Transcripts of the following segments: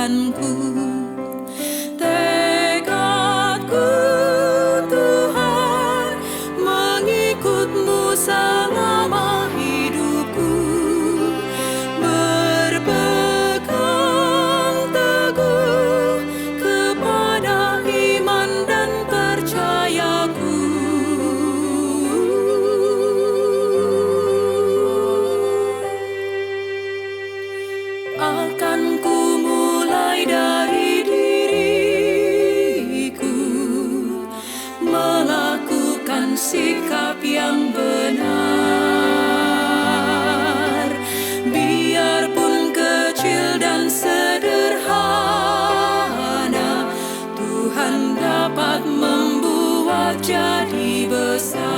Tuhanku. Tekadku Tuhan mengikut-Mu selama hidupku, berpegang teguh kepada iman dan percayaku. Akan ku mulai dari diriku, melakukan sikap yang benar, biarpun kecil dan sederhana, Tuhan dapat membuat jadi besar.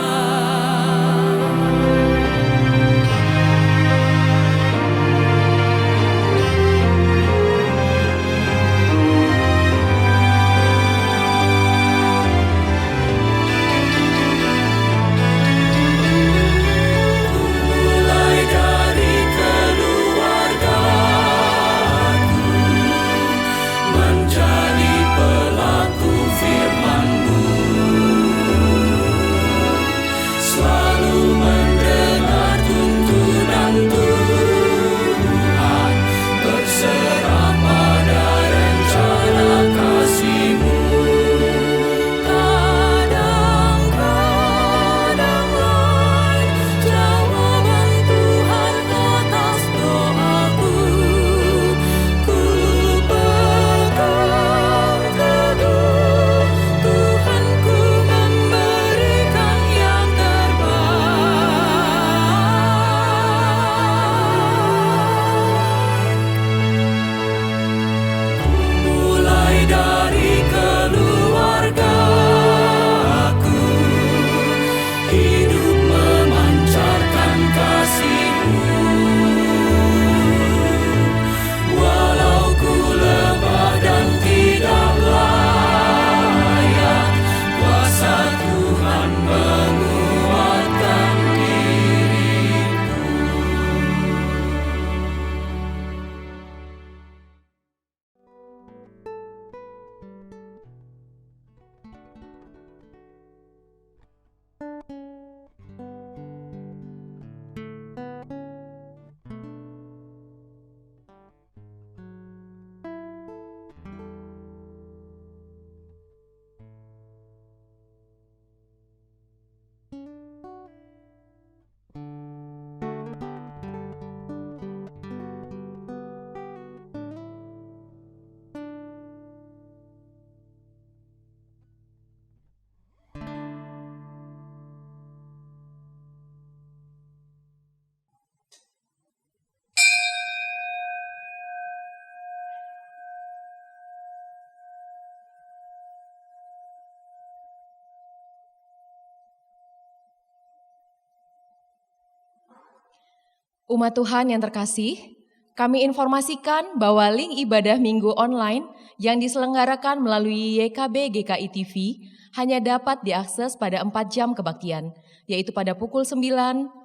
Umat Tuhan yang terkasih, kami informasikan bahwa link ibadah minggu online yang diselenggarakan melalui YKB GKI TV hanya dapat diakses pada 4 jam kebaktian, yaitu pada pukul 9,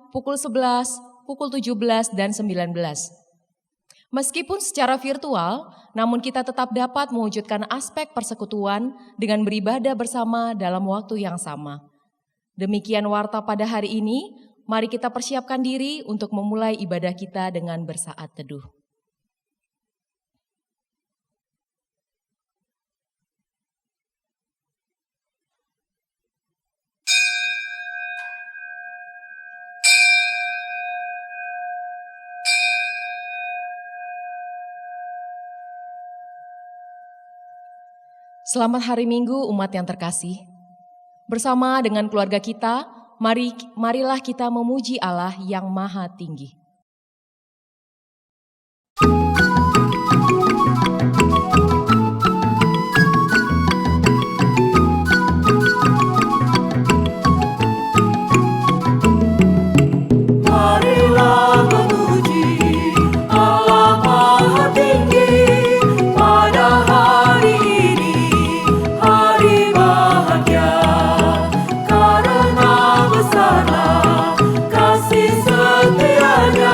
pukul 11, pukul 17, dan 19. Meskipun secara virtual, namun kita tetap dapat mewujudkan aspek persekutuan dengan beribadah bersama dalam waktu yang sama. Demikian warta pada hari ini. Mari kita persiapkan diri untuk memulai ibadah kita dengan bersaat teduh. Selamat hari Minggu umat yang terkasih. Bersama dengan keluarga kita, marilah kita memuji Allah yang Maha Tinggi. Kasih setianya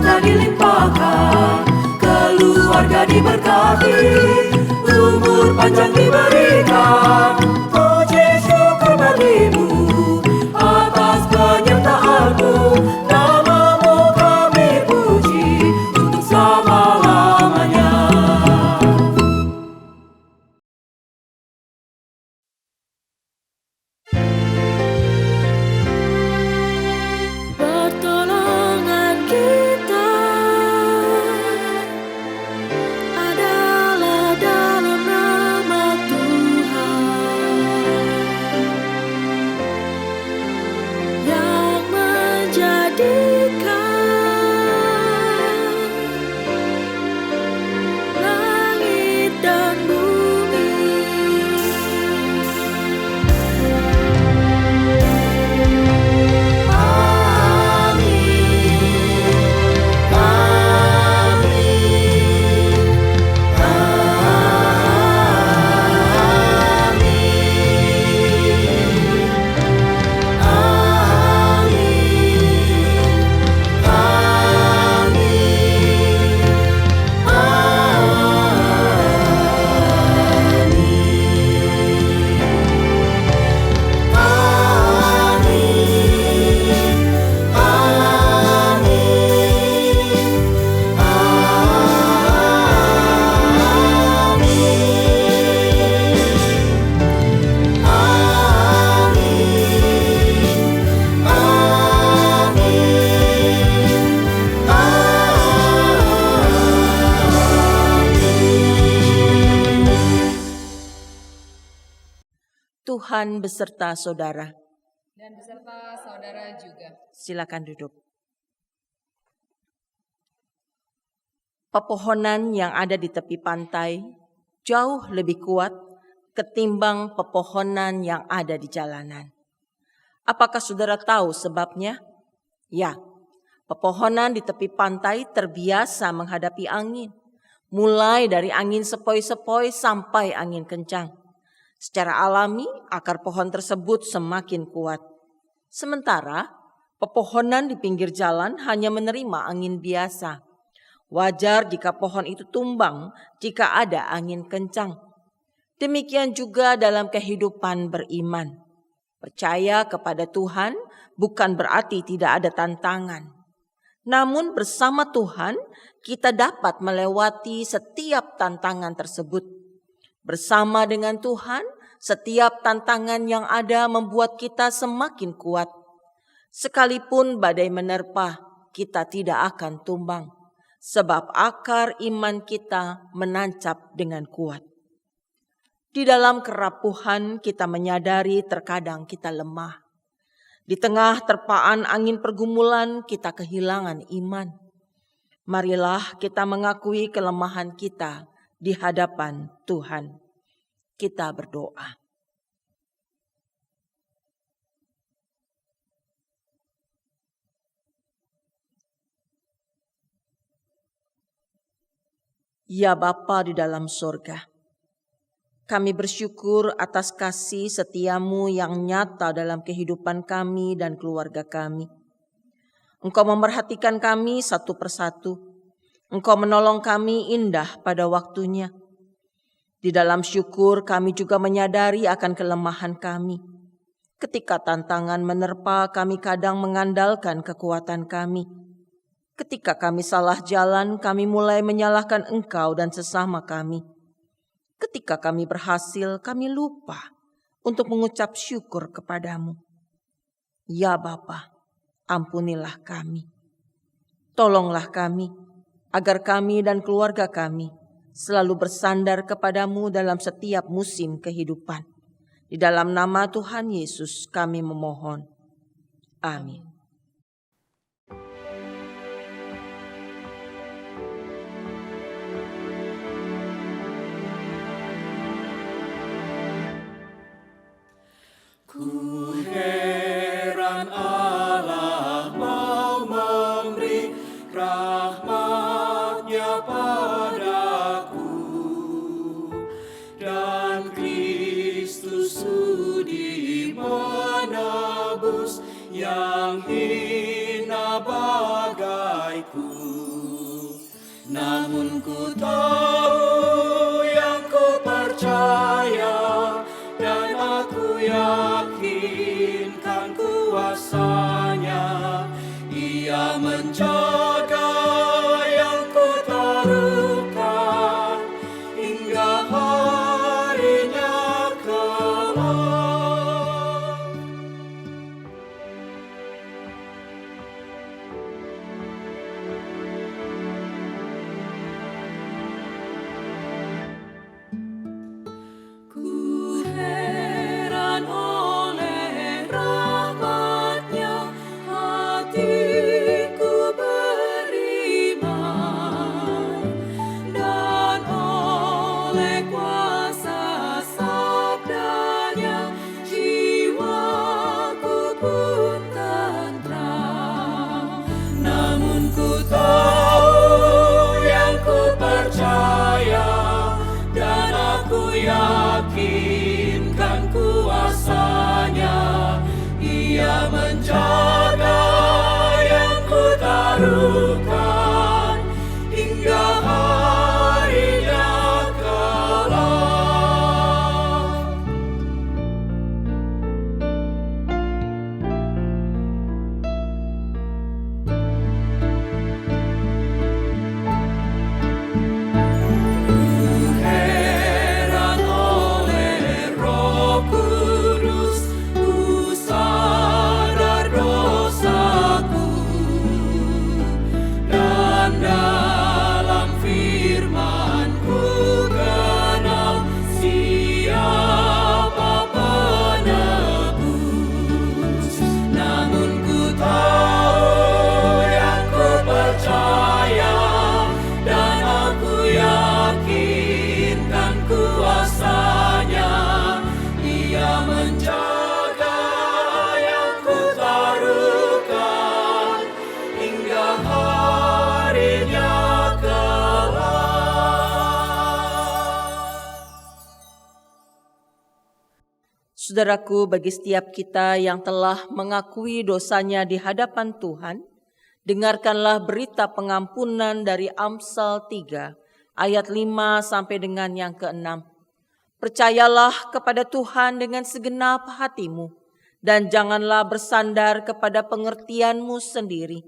harta dilimpahkan, keluarga diberkati, umur panjang diberikan. Puji syukur bagimu atas penyertaanmu, namamu kami puji untuk selama-lamanya. Pertolongan kita adalah dalam nama Tuhan yang menjadikan langit dan bumi. Tuhan beserta saudara. Dan beserta saudara juga. Silakan duduk. Pepohonan yang ada di tepi pantai jauh lebih kuat ketimbang pepohonan yang ada di jalanan. Apakah saudara tahu sebabnya? Ya, pepohonan di tepi pantai terbiasa menghadapi angin, mulai dari angin sepoi-sepoi sampai angin kencang. Secara alami, akar pohon tersebut semakin kuat. Sementara, pepohonan di pinggir jalan hanya menerima angin biasa. Wajar jika pohon itu tumbang jika ada angin kencang. Demikian juga dalam kehidupan beriman. Percaya kepada Tuhan bukan berarti tidak ada tantangan. Namun bersama Tuhan, kita dapat melewati setiap tantangan tersebut. Bersama dengan Tuhan, setiap tantangan yang ada membuat kita semakin kuat. Sekalipun badai menerpa, kita tidak akan tumbang. Sebab akar iman kita menancap dengan kuat. Di dalam kerapuhan kita menyadari terkadang kita lemah. Di tengah terpaan angin pergumulan kita kehilangan iman. Marilah kita mengakui kelemahan kita di hadapan Tuhan. Kita berdoa. Ya Bapa di dalam sorga, kami bersyukur atas kasih setiamu yang nyata dalam kehidupan kami dan keluarga kami. Engkau memerhatikan kami satu persatu. Engkau menolong kami indah pada waktunya. Di dalam syukur kami juga menyadari akan kelemahan kami. Ketika tantangan menerpa, kami kadang mengandalkan kekuatan kami. Ketika kami salah jalan, kami mulai menyalahkan Engkau dan sesama kami. Ketika kami berhasil, kami lupa untuk mengucap syukur kepadamu. Ya Bapa, ampunilah kami. Tolonglah kami, agar kami dan keluarga kami selalu bersandar kepadamu dalam setiap musim kehidupan. Di dalam nama Tuhan Yesus kami memohon. Amin. Ku heran Allah mau memberi rahmat-Nya padaku, dan Kristus sudi menebus yang hina bagaiku. Namun ku tahu yang ku percaya, dan aku yakin kan kuasanya. Ia menjaga yang ku taruhkan hingga harinya kelak. Ku heran oleh rahmat-Nya, hatiku beriman, dan oleh kuasa sabda-Nya, jiwaku pun tentram. Namun ku tahu yang ku percaya, dan aku yakin kan kuasanya. Ia menjaga yang ku taruhkan hingga harinya kelak. Heran oleh Roh Kudus, ku sadar dosaku, dan dalam firman ku kenal siapa penebus. Namun ku tahu yang ku percaya, dan aku yakin kan kuasanya. Ia menjaga yang ku taruhkan hingga harinya kelak. Saudaraku, bagi setiap kita yang telah mengakui dosanya di hadapan Tuhan, dengarkanlah berita pengampunan dari Amsal 3 ayat 5 sampai dengan yang ke-6. Percayalah kepada Tuhan dengan segenap hatimu, dan janganlah bersandar kepada pengertianmu sendiri.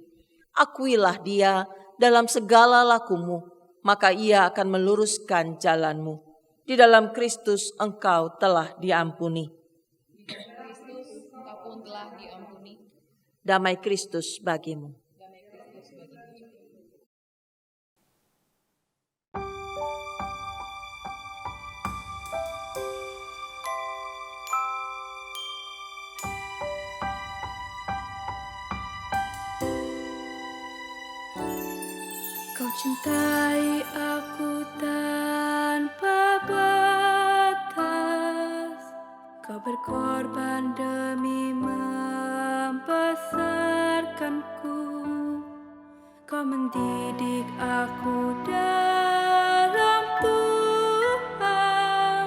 Akuilah Dia dalam segala lakumu, maka Ia akan meluruskan jalanmu. Di dalam Kristus engkau telah diampuni. Kristus, engkau pun telah diampuni. Damai Kristus bagimu. Kau cintai aku tanpa batas. Kau berkorban demi membesarkanku. Kau mendidik aku dalam Tuhan.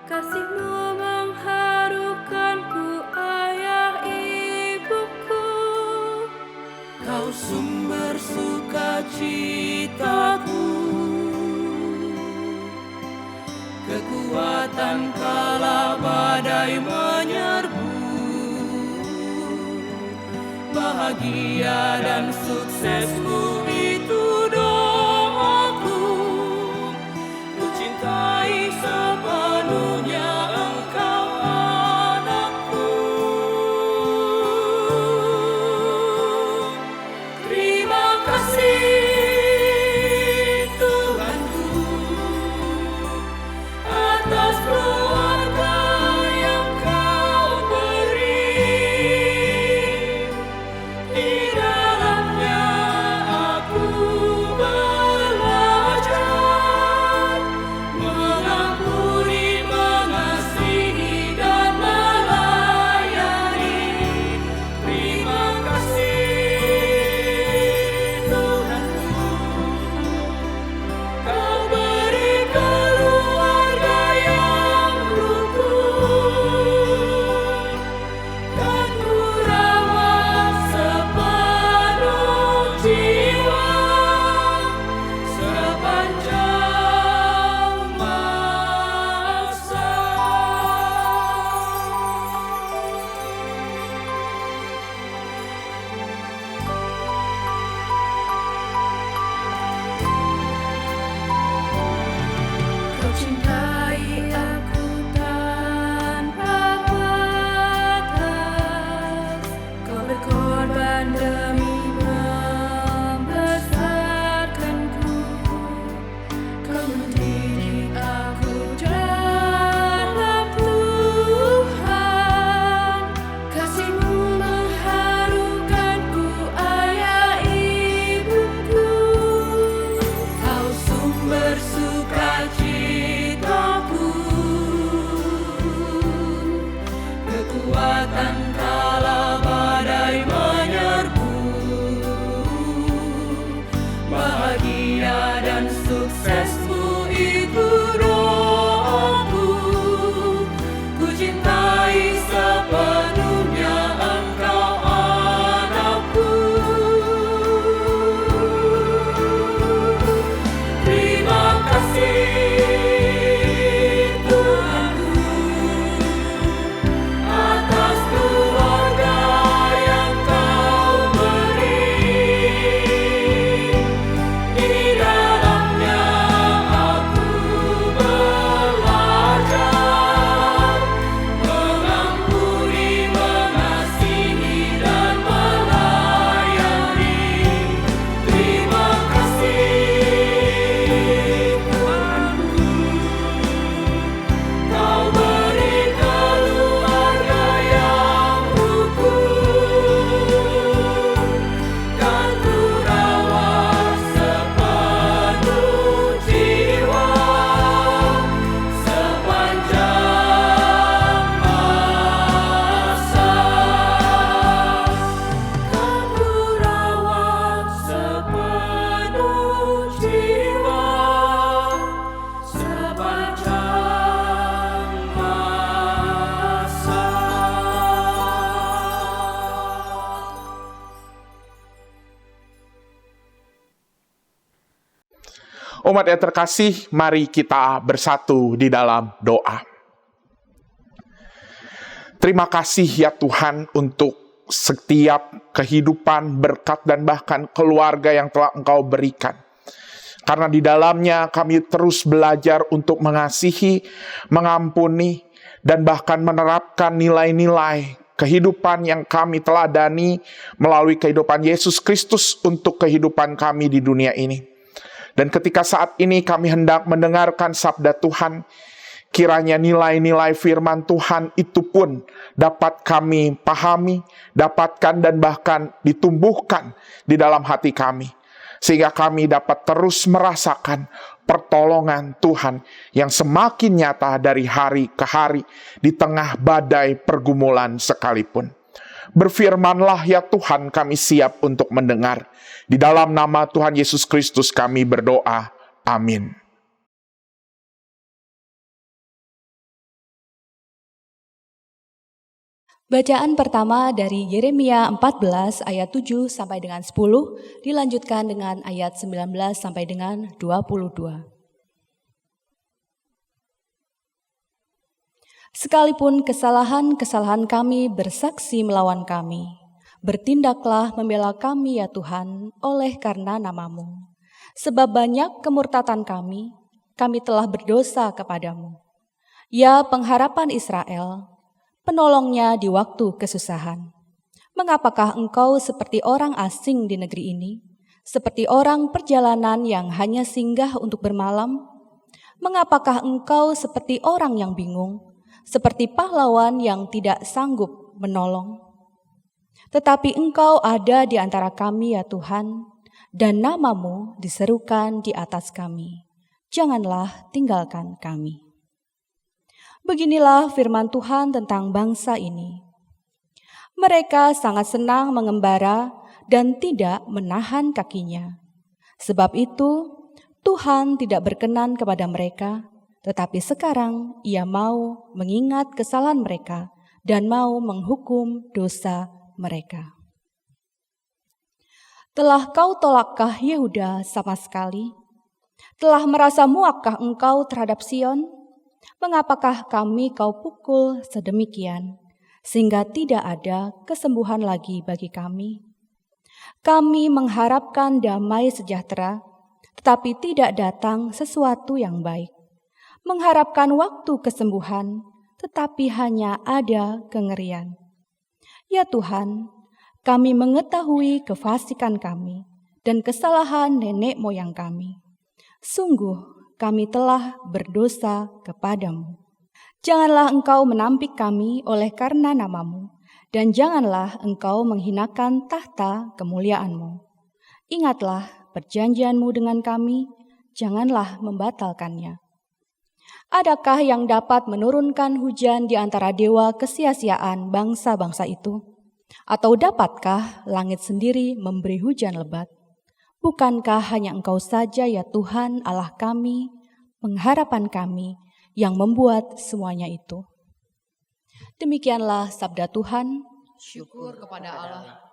Kasih-Mu mengharukanku, ayah ibuku. Kau sumber sukacitaku, kekuatan kala badai menyerbu, bahagia dan suksesmu itu doaku. Ku cintai sepenuhnya engkau anakku. Terima kasih Tuhanku atas keluarga yang Kau beri. Di dalamnya Umat yang terkasih, mari kita bersatu di dalam doa. Terima kasih ya Tuhan untuk setiap kehidupan, berkat, dan bahkan keluarga yang telah Engkau berikan. Karena di dalamnya kami terus belajar untuk mengasihi, mengampuni, dan bahkan menerapkan nilai-nilai kehidupan yang kami teladani melalui kehidupan Yesus Kristus untuk kehidupan kami di dunia ini. Dan ketika saat ini kami hendak mendengarkan sabda Tuhan, kiranya nilai-nilai firman Tuhan itu pun dapat kami pahami, dapatkan, dan bahkan ditumbuhkan di dalam hati kami. Sehingga kami dapat terus merasakan pertolongan Tuhan yang semakin nyata dari hari ke hari di tengah badai pergumulan sekalipun. Berfirmanlah ya Tuhan, kami siap untuk mendengar. Di dalam nama Tuhan Yesus Kristus kami berdoa. Amin. Bacaan pertama dari Yeremia 14 ayat 7 sampai dengan 10 dilanjutkan dengan ayat 19 sampai dengan 22. Sekalipun kesalahan-kesalahan kami bersaksi melawan kami, bertindaklah membela kami ya Tuhan oleh karena nama-Mu. Sebab banyak kemurtatan kami telah berdosa kepadamu. Ya pengharapan Israel, penolongnya di waktu kesusahan. Mengapakah engkau seperti orang asing di negeri ini? Seperti orang perjalanan yang hanya singgah untuk bermalam? Mengapakah engkau seperti orang yang bingung? Seperti pahlawan yang tidak sanggup menolong? Tetapi engkau ada di antara kami ya Tuhan, dan nama-Mu diserukan di atas kami. Janganlah tinggalkan kami. Beginilah firman Tuhan tentang bangsa ini. Mereka sangat senang mengembara dan tidak menahan kakinya. Sebab itu, Tuhan tidak berkenan kepada mereka, tetapi sekarang Ia mau mengingat kesalahan mereka dan mau menghukum dosa mereka. Telah kau tolakkah Yehuda sama sekali? Telah merasa muakkah engkau terhadap Sion? Mengapakah kami kau pukul sedemikian, sehingga tidak ada kesembuhan lagi bagi kami? Kami mengharapkan damai sejahtera, tetapi tidak datang sesuatu yang baik. Mengharapkan waktu kesembuhan, tetapi hanya ada kengerian. Ya Tuhan, kami mengetahui kefasikan kami dan kesalahan nenek moyang kami. Sungguh, kami telah berdosa kepadamu. Janganlah engkau menampik kami oleh karena nama-Mu, dan janganlah engkau menghinakan tahta kemuliaan-Mu. Ingatlah perjanjian-Mu dengan kami, janganlah membatalkannya. Adakah yang dapat menurunkan hujan di antara dewa kesia-siaan bangsa-bangsa itu? Atau dapatkah langit sendiri memberi hujan lebat? Bukankah hanya Engkau saja ya Tuhan Allah kami, pengharapan kami yang membuat semuanya itu? Demikianlah sabda Tuhan. Syukur kepada Allah.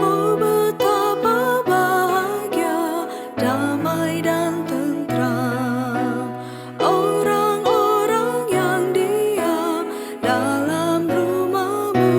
Oh betapa bahagia, damai dan tentram orang-orang yang diam dalam rumah-Mu.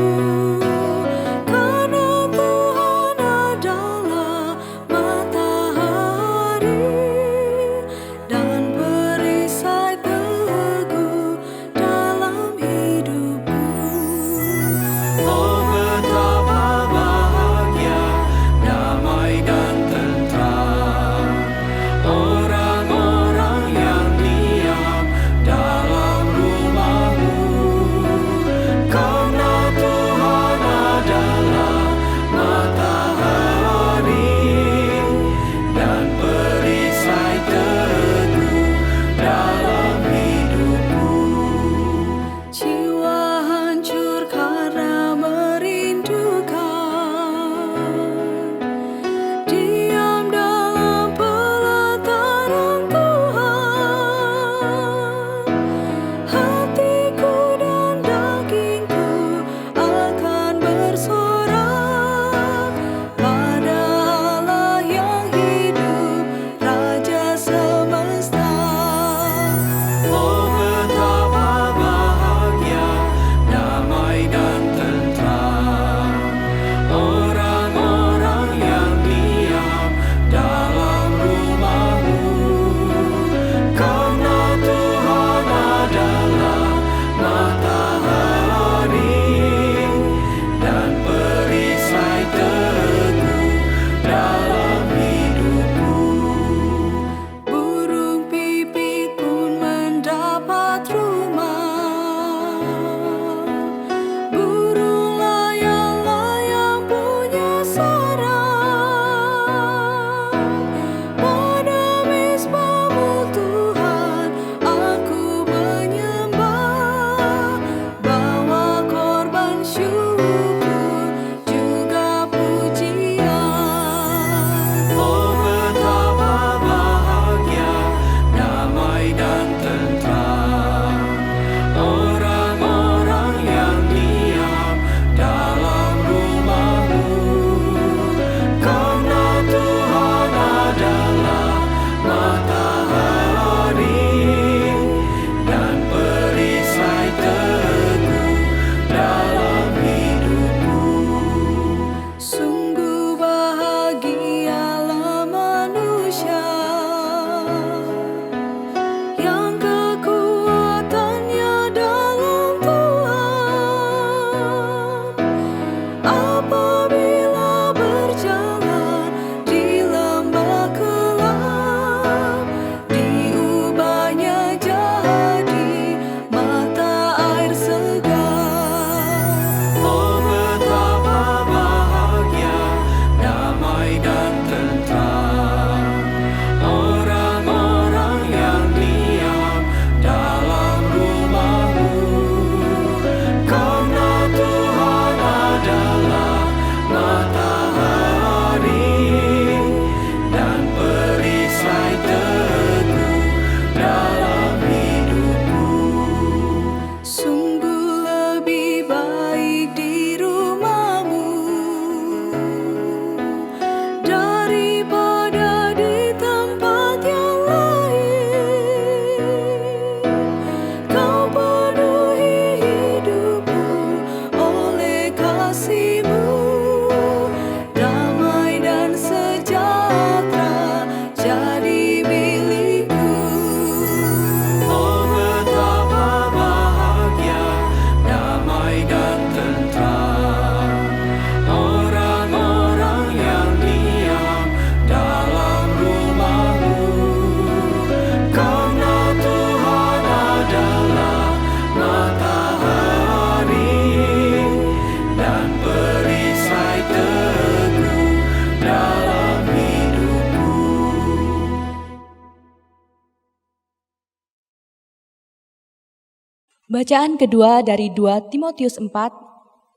Bacaan kedua dari 2 Timotius 4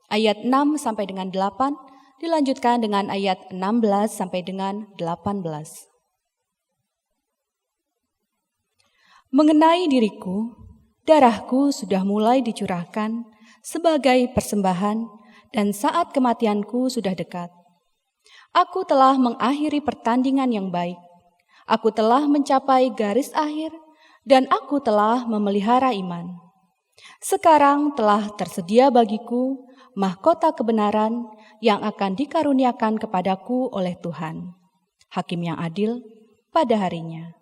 ayat 6 sampai dengan 8 dilanjutkan dengan ayat 16 sampai dengan 18. Mengenai diriku, darahku sudah mulai dicurahkan sebagai persembahan dan saat kematianku sudah dekat. Aku telah mengakhiri pertandingan yang baik. Aku telah mencapai garis akhir dan aku telah memelihara iman. Sekarang telah tersedia bagiku mahkota kebenaran yang akan dikaruniakan kepadaku oleh Tuhan, Hakim yang adil pada harinya.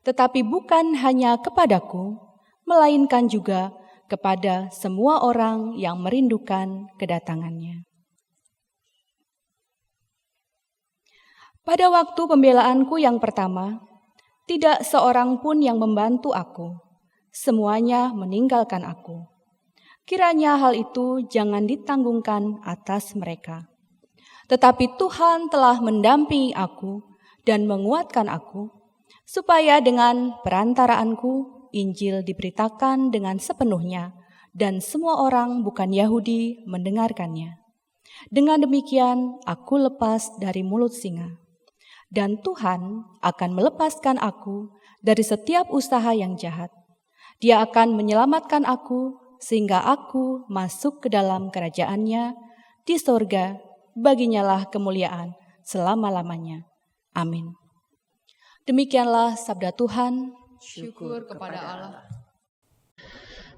Tetapi bukan hanya kepadaku, melainkan juga kepada semua orang yang merindukan kedatangannya. Pada waktu pembelaanku yang pertama, tidak seorang pun yang membantu aku. Semuanya meninggalkan aku. Kiranya hal itu jangan ditanggungkan atas mereka. Tetapi Tuhan telah mendampingi aku dan menguatkan aku, supaya dengan perantaraanku Injil diberitakan dengan sepenuhnya dan semua orang bukan Yahudi mendengarkannya. Dengan demikian aku lepas dari mulut singa. Dan Tuhan akan melepaskan aku dari setiap usaha yang jahat. Dia akan menyelamatkan aku sehingga aku masuk ke dalam kerajaan-Nya di sorga. Baginya lah kemuliaan selama-lamanya. Amin. Demikianlah sabda Tuhan. Syukur kepada Allah.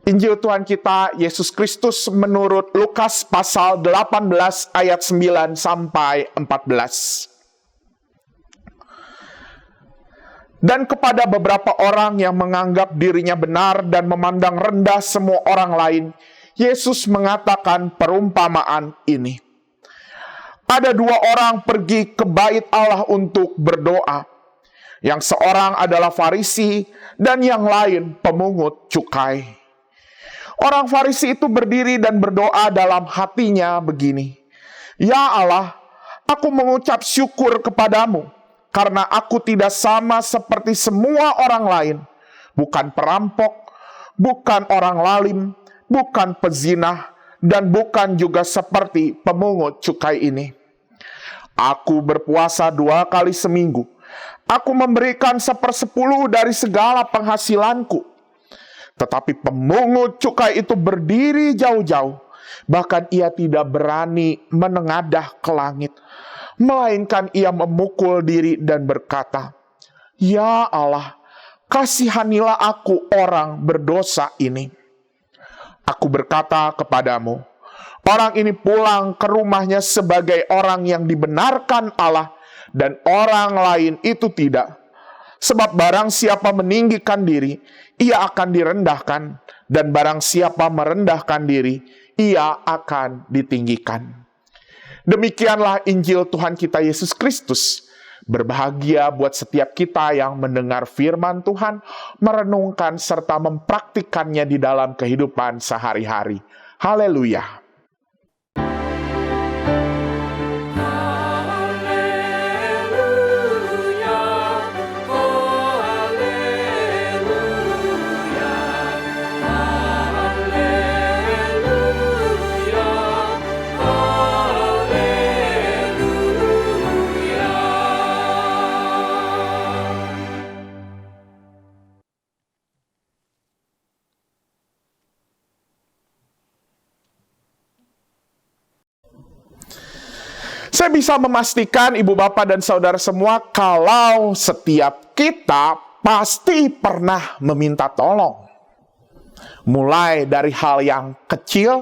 Injil Tuhan kita Yesus Kristus menurut Lukas pasal 18 ayat 9 sampai 14. Dan kepada beberapa orang yang menganggap dirinya benar dan memandang rendah semua orang lain, Yesus mengatakan perumpamaan ini. Ada 2 orang pergi ke bait Allah untuk berdoa. Yang seorang adalah Farisi dan yang lain pemungut cukai. Orang Farisi itu berdiri dan berdoa dalam hatinya begini. Ya Allah, aku mengucap syukur kepadamu, karena aku tidak sama seperti semua orang lain. Bukan perampok, bukan orang lalim, bukan pezinah, dan bukan juga seperti pemungut cukai ini. Aku berpuasa 2 kali seminggu. Aku memberikan 1/10 dari segala penghasilanku. Tetapi pemungut cukai itu berdiri jauh-jauh. Bahkan ia tidak berani menengadah ke langit. Melainkan ia memukul diri dan berkata, Ya Allah, kasihanilah aku orang berdosa ini. Aku berkata kepadamu, orang ini pulang ke rumahnya sebagai orang yang dibenarkan Allah, dan orang lain itu tidak. Sebab barang siapa meninggikan diri, ia akan direndahkan, dan barang siapa merendahkan diri, ia akan ditinggikan. Demikianlah Injil Tuhan kita Yesus Kristus. Berbahagia buat setiap kita yang mendengar firman Tuhan, merenungkan serta mempraktikannya di dalam kehidupan sehari-hari. Haleluya. Saya bisa memastikan ibu bapak dan saudara semua kalau setiap kita pasti pernah meminta tolong. Mulai dari hal yang kecil,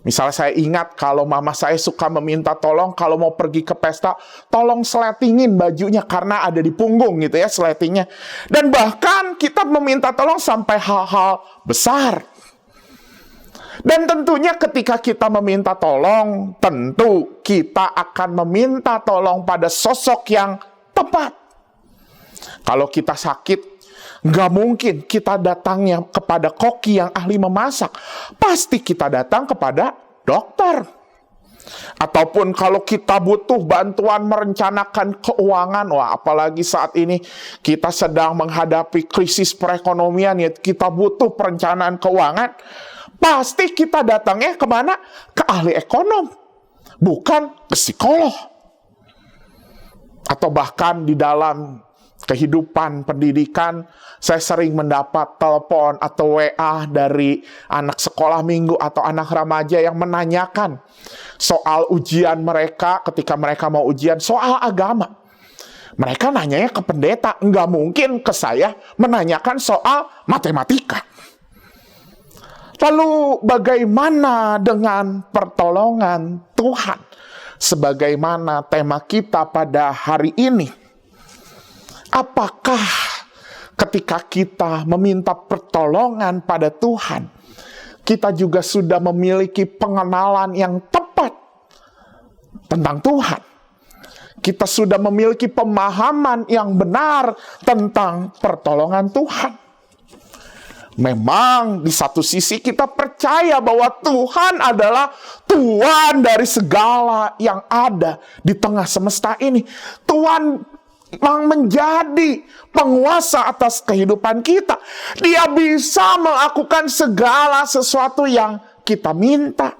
misalnya saya ingat kalau mama saya suka meminta tolong kalau mau pergi ke pesta, tolong seletingin bajunya karena ada di punggung gitu ya seletingnya. Dan bahkan kita meminta tolong sampai hal-hal besar. Dan tentunya ketika kita meminta tolong, tentu kita akan meminta tolong pada sosok yang tepat. Kalau kita sakit, nggak mungkin kita datangnya kepada koki yang ahli memasak. Pasti kita datang kepada dokter. Ataupun kalau kita butuh bantuan merencanakan keuangan, wah apalagi saat ini kita sedang menghadapi krisis perekonomian, ya kita butuh perencanaan keuangan, pasti kita datangnya kemana? Ke ahli ekonom, bukan ke psikolog. Atau bahkan di dalam kehidupan pendidikan, saya sering mendapat telepon atau WA dari anak sekolah minggu atau anak remaja yang menanyakan soal ujian mereka ketika mereka mau ujian soal agama. Mereka nanyanya ke pendeta, nggak mungkin ke saya menanyakan soal matematika. Lalu bagaimana dengan pertolongan Tuhan? Sebagaimana tema kita pada hari ini. Apakah ketika kita meminta pertolongan pada Tuhan, kita juga sudah memiliki pengenalan yang tepat tentang Tuhan? Kita sudah memiliki pemahaman yang benar tentang pertolongan Tuhan. Memang di satu sisi kita percaya bahwa Tuhan adalah Tuhan dari segala yang ada di tengah semesta ini. Tuhan yang menjadi penguasa atas kehidupan kita. Dia bisa melakukan segala sesuatu yang kita minta.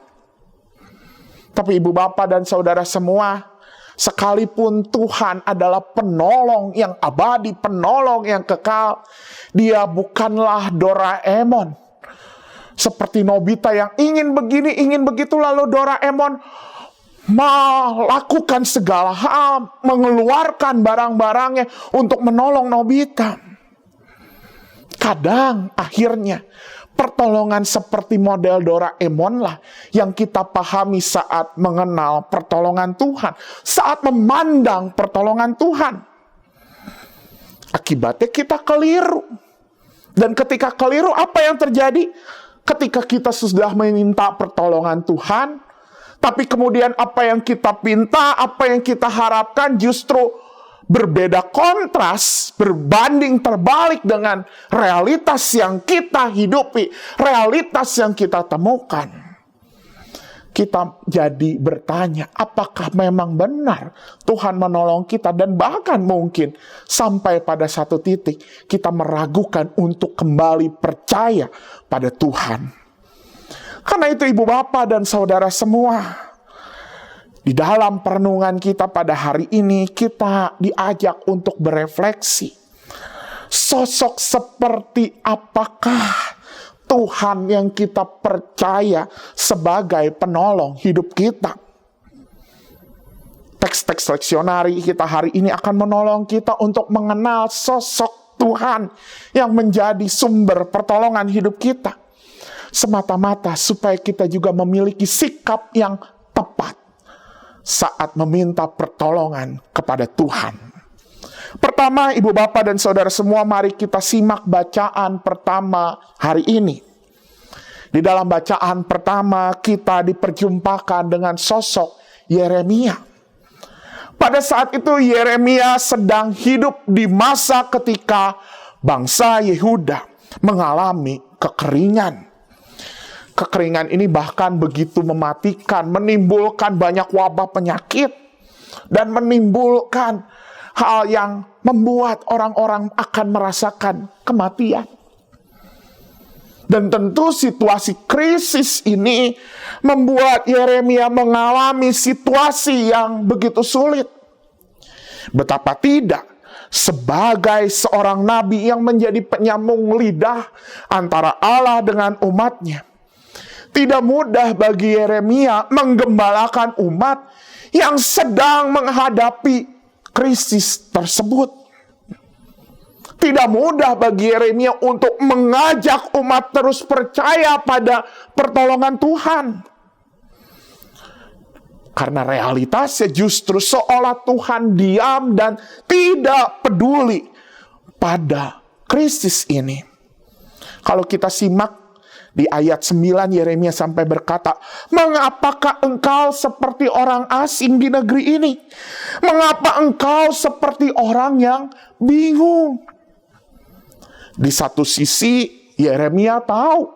Tapi ibu bapak dan saudara semua, sekalipun Tuhan adalah penolong yang abadi, penolong yang kekal, Dia bukanlah Doraemon. Seperti Nobita yang ingin begini, ingin begitu, lalu Doraemon melakukan segala hal, mengeluarkan barang-barangnya untuk menolong Nobita. Kadang akhirnya pertolongan seperti model Doraemon lah yang kita pahami saat mengenal pertolongan Tuhan, saat memandang pertolongan Tuhan. Akibatnya kita keliru. Dan ketika keliru, apa yang terjadi? Ketika kita sudah meminta pertolongan Tuhan, tapi kemudian apa yang kita pinta, apa yang kita harapkan justru berbeda kontras, berbanding terbalik dengan realitas yang kita hidupi, realitas yang kita temukan. Kita jadi bertanya, apakah memang benar Tuhan menolong kita? Dan bahkan mungkin sampai pada satu titik kita meragukan untuk kembali percaya pada Tuhan. Karena itu ibu bapak dan saudara semua, di dalam perenungan kita pada hari ini, kita diajak untuk berefleksi. Sosok seperti apakah Tuhan yang kita percaya sebagai penolong hidup kita? Teks-teks leksionari kita hari ini akan menolong kita untuk mengenal sosok Tuhan yang menjadi sumber pertolongan hidup kita. Semata-mata supaya kita juga memiliki sikap yang tepat saat meminta pertolongan kepada Tuhan. Pertama, ibu bapak dan saudara semua, mari kita simak bacaan pertama hari ini. Di dalam bacaan pertama, kita diperjumpakan dengan sosok Yeremia. Pada saat itu Yeremia sedang hidup di masa ketika bangsa Yehuda mengalami kekeringan. Kekeringan ini bahkan begitu mematikan, menimbulkan banyak wabah penyakit, dan menimbulkan hal yang membuat orang-orang akan merasakan kematian. Dan tentu situasi krisis ini membuat Yeremia mengalami situasi yang begitu sulit. Betapa tidak, sebagai seorang nabi yang menjadi penyambung lidah antara Allah dengan umatnya, tidak mudah bagi Yeremia menggembalakan umat yang sedang menghadapi krisis tersebut. Tidak mudah bagi Yeremia untuk mengajak umat terus percaya pada pertolongan Tuhan. Karena realitasnya justru seolah Tuhan diam dan tidak peduli pada krisis ini. Kalau kita simak di ayat 9, Yeremia sampai berkata, "Mengapakah engkau seperti orang asing di negeri ini? Mengapa engkau seperti orang yang bingung?" Di satu sisi, Yeremia tahu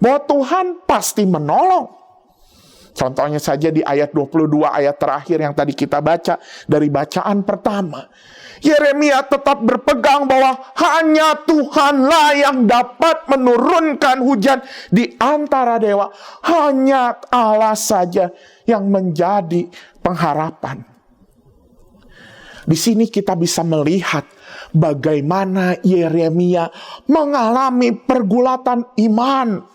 bahwa Tuhan pasti menolong. Contohnya saja di ayat 22 ayat terakhir yang tadi kita baca dari bacaan pertama. Yeremia tetap berpegang bahwa hanya Tuhanlah yang dapat menurunkan hujan di antara dewa. Hanya Allah saja yang menjadi pengharapan. Di sini kita bisa melihat bagaimana Yeremia mengalami pergulatan iman.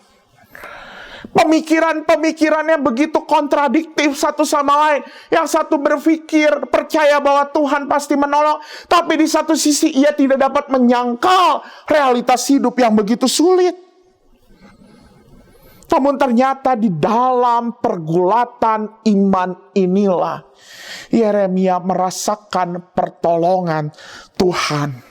Pemikiran-pemikirannya begitu kontradiktif satu sama lain. Yang satu berpikir percaya bahwa Tuhan pasti menolong, tapi di satu sisi ia tidak dapat menyangkal realitas hidup yang begitu sulit. Namun ternyata di dalam pergulatan iman inilah Yeremia merasakan pertolongan Tuhan.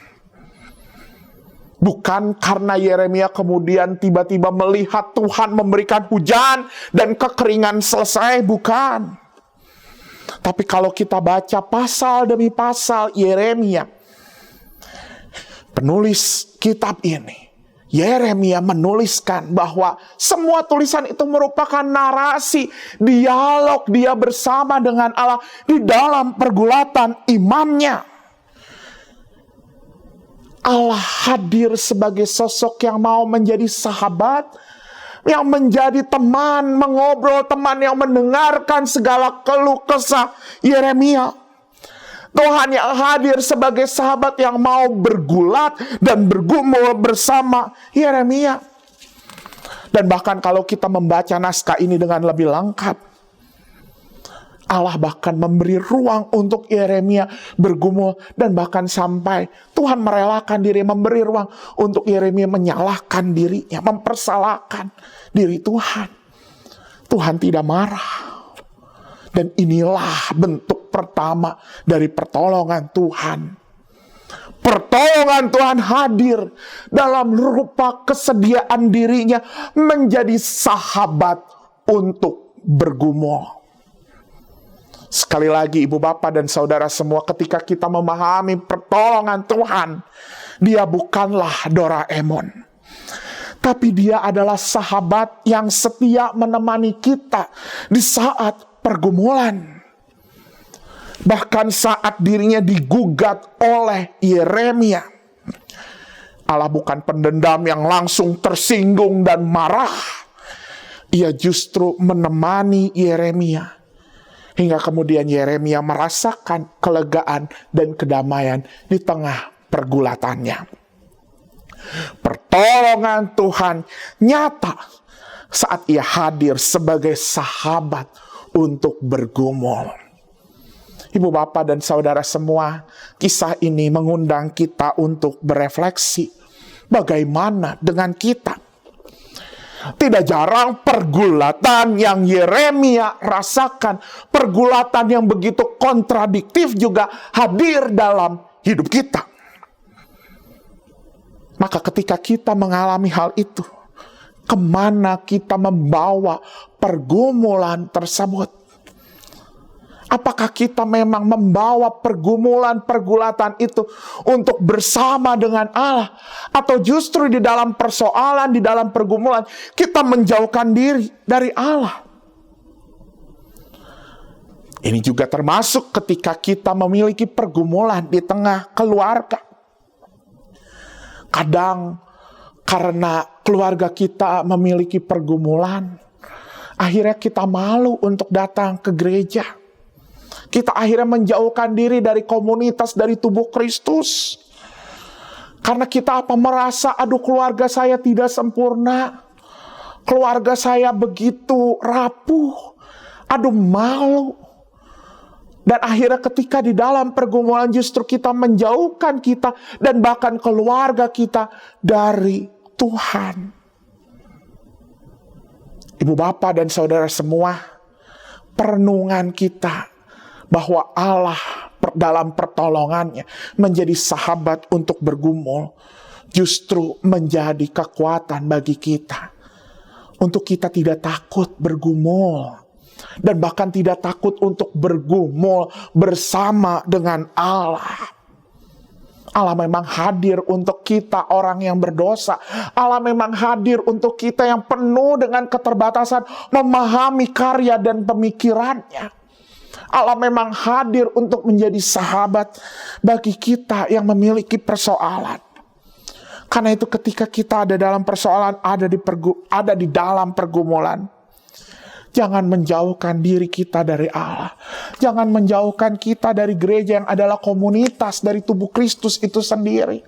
Bukan karena Yeremia kemudian tiba-tiba melihat Tuhan memberikan hujan dan kekeringan selesai, bukan. Tapi kalau kita baca pasal demi pasal Yeremia, penulis kitab ini, Yeremia menuliskan bahwa semua tulisan itu merupakan narasi, dialog dia bersama dengan Allah di dalam pergulatan imannya. Allah hadir sebagai sosok yang mau menjadi sahabat, yang menjadi teman, mengobrol, teman yang mendengarkan segala keluh kesah Yeremia. Tuhan yang hadir sebagai sahabat yang mau bergulat dan bergumul bersama Yeremia. Dan bahkan kalau kita membaca naskah ini dengan lebih lengkap, Allah bahkan memberi ruang untuk Yeremia bergumul, dan bahkan sampai Tuhan merelakan diri, memberi ruang untuk Yeremia menyalahkan dirinya, mempersalahkan diri Tuhan. Tuhan tidak marah. Dan inilah bentuk pertama dari pertolongan Tuhan. Pertolongan Tuhan hadir dalam rupa kesediaan dirinya menjadi sahabat untuk bergumul. Sekali lagi ibu bapak dan saudara semua, ketika kita memahami pertolongan Tuhan, dia bukanlah Doraemon, tapi dia adalah sahabat yang setia menemani kita di saat pergumulan. Bahkan saat dirinya digugat oleh Yeremia, Allah bukan pendendam yang langsung tersinggung dan marah. Ia justru menemani Yeremia. Hingga kemudian Yeremia merasakan kelegaan dan kedamaian di tengah pergulatannya. Pertolongan Tuhan nyata saat ia hadir sebagai sahabat untuk bergumul. Ibu bapak dan saudara semua, kisah ini mengundang kita untuk berefleksi. Bagaimana dengan kita? Tidak jarang pergulatan yang Yeremia rasakan, pergulatan yang begitu kontradiktif juga hadir dalam hidup kita. Maka ketika kita mengalami hal itu, kemana kita membawa pergumulan tersebut? Apakah kita memang membawa pergulatan itu untuk bersama dengan Allah? Atau justru di dalam persoalan, di dalam pergumulan, kita menjauhkan diri dari Allah? Ini juga termasuk ketika kita memiliki pergumulan di tengah keluarga. Kadang karena keluarga kita memiliki pergumulan, akhirnya kita malu untuk datang ke gereja. Kita akhirnya menjauhkan diri dari komunitas, dari tubuh Kristus. Karena kita merasa, aduh keluarga saya tidak sempurna. Keluarga saya begitu rapuh. Aduh malu. Dan akhirnya ketika di dalam pergumulan justru kita menjauhkan kita dan bahkan keluarga kita dari Tuhan. Ibu bapak dan saudara semua, perenungan kita bahwa Allah dalam pertolongannya menjadi sahabat untuk bergumul justru menjadi kekuatan bagi kita. Untuk kita tidak takut bergumul. Dan bahkan tidak takut untuk bergumul bersama dengan Allah. Allah memang hadir untuk kita orang yang berdosa. Allah memang hadir untuk kita yang penuh dengan keterbatasan memahami karya dan pemikirannya. Allah memang hadir untuk menjadi sahabat bagi kita yang memiliki persoalan. Karena itu ketika kita ada dalam persoalan, ada di dalam pergumulan, jangan menjauhkan diri kita dari Allah. Jangan menjauhkan kita dari gereja yang adalah komunitas dari tubuh Kristus itu sendiri.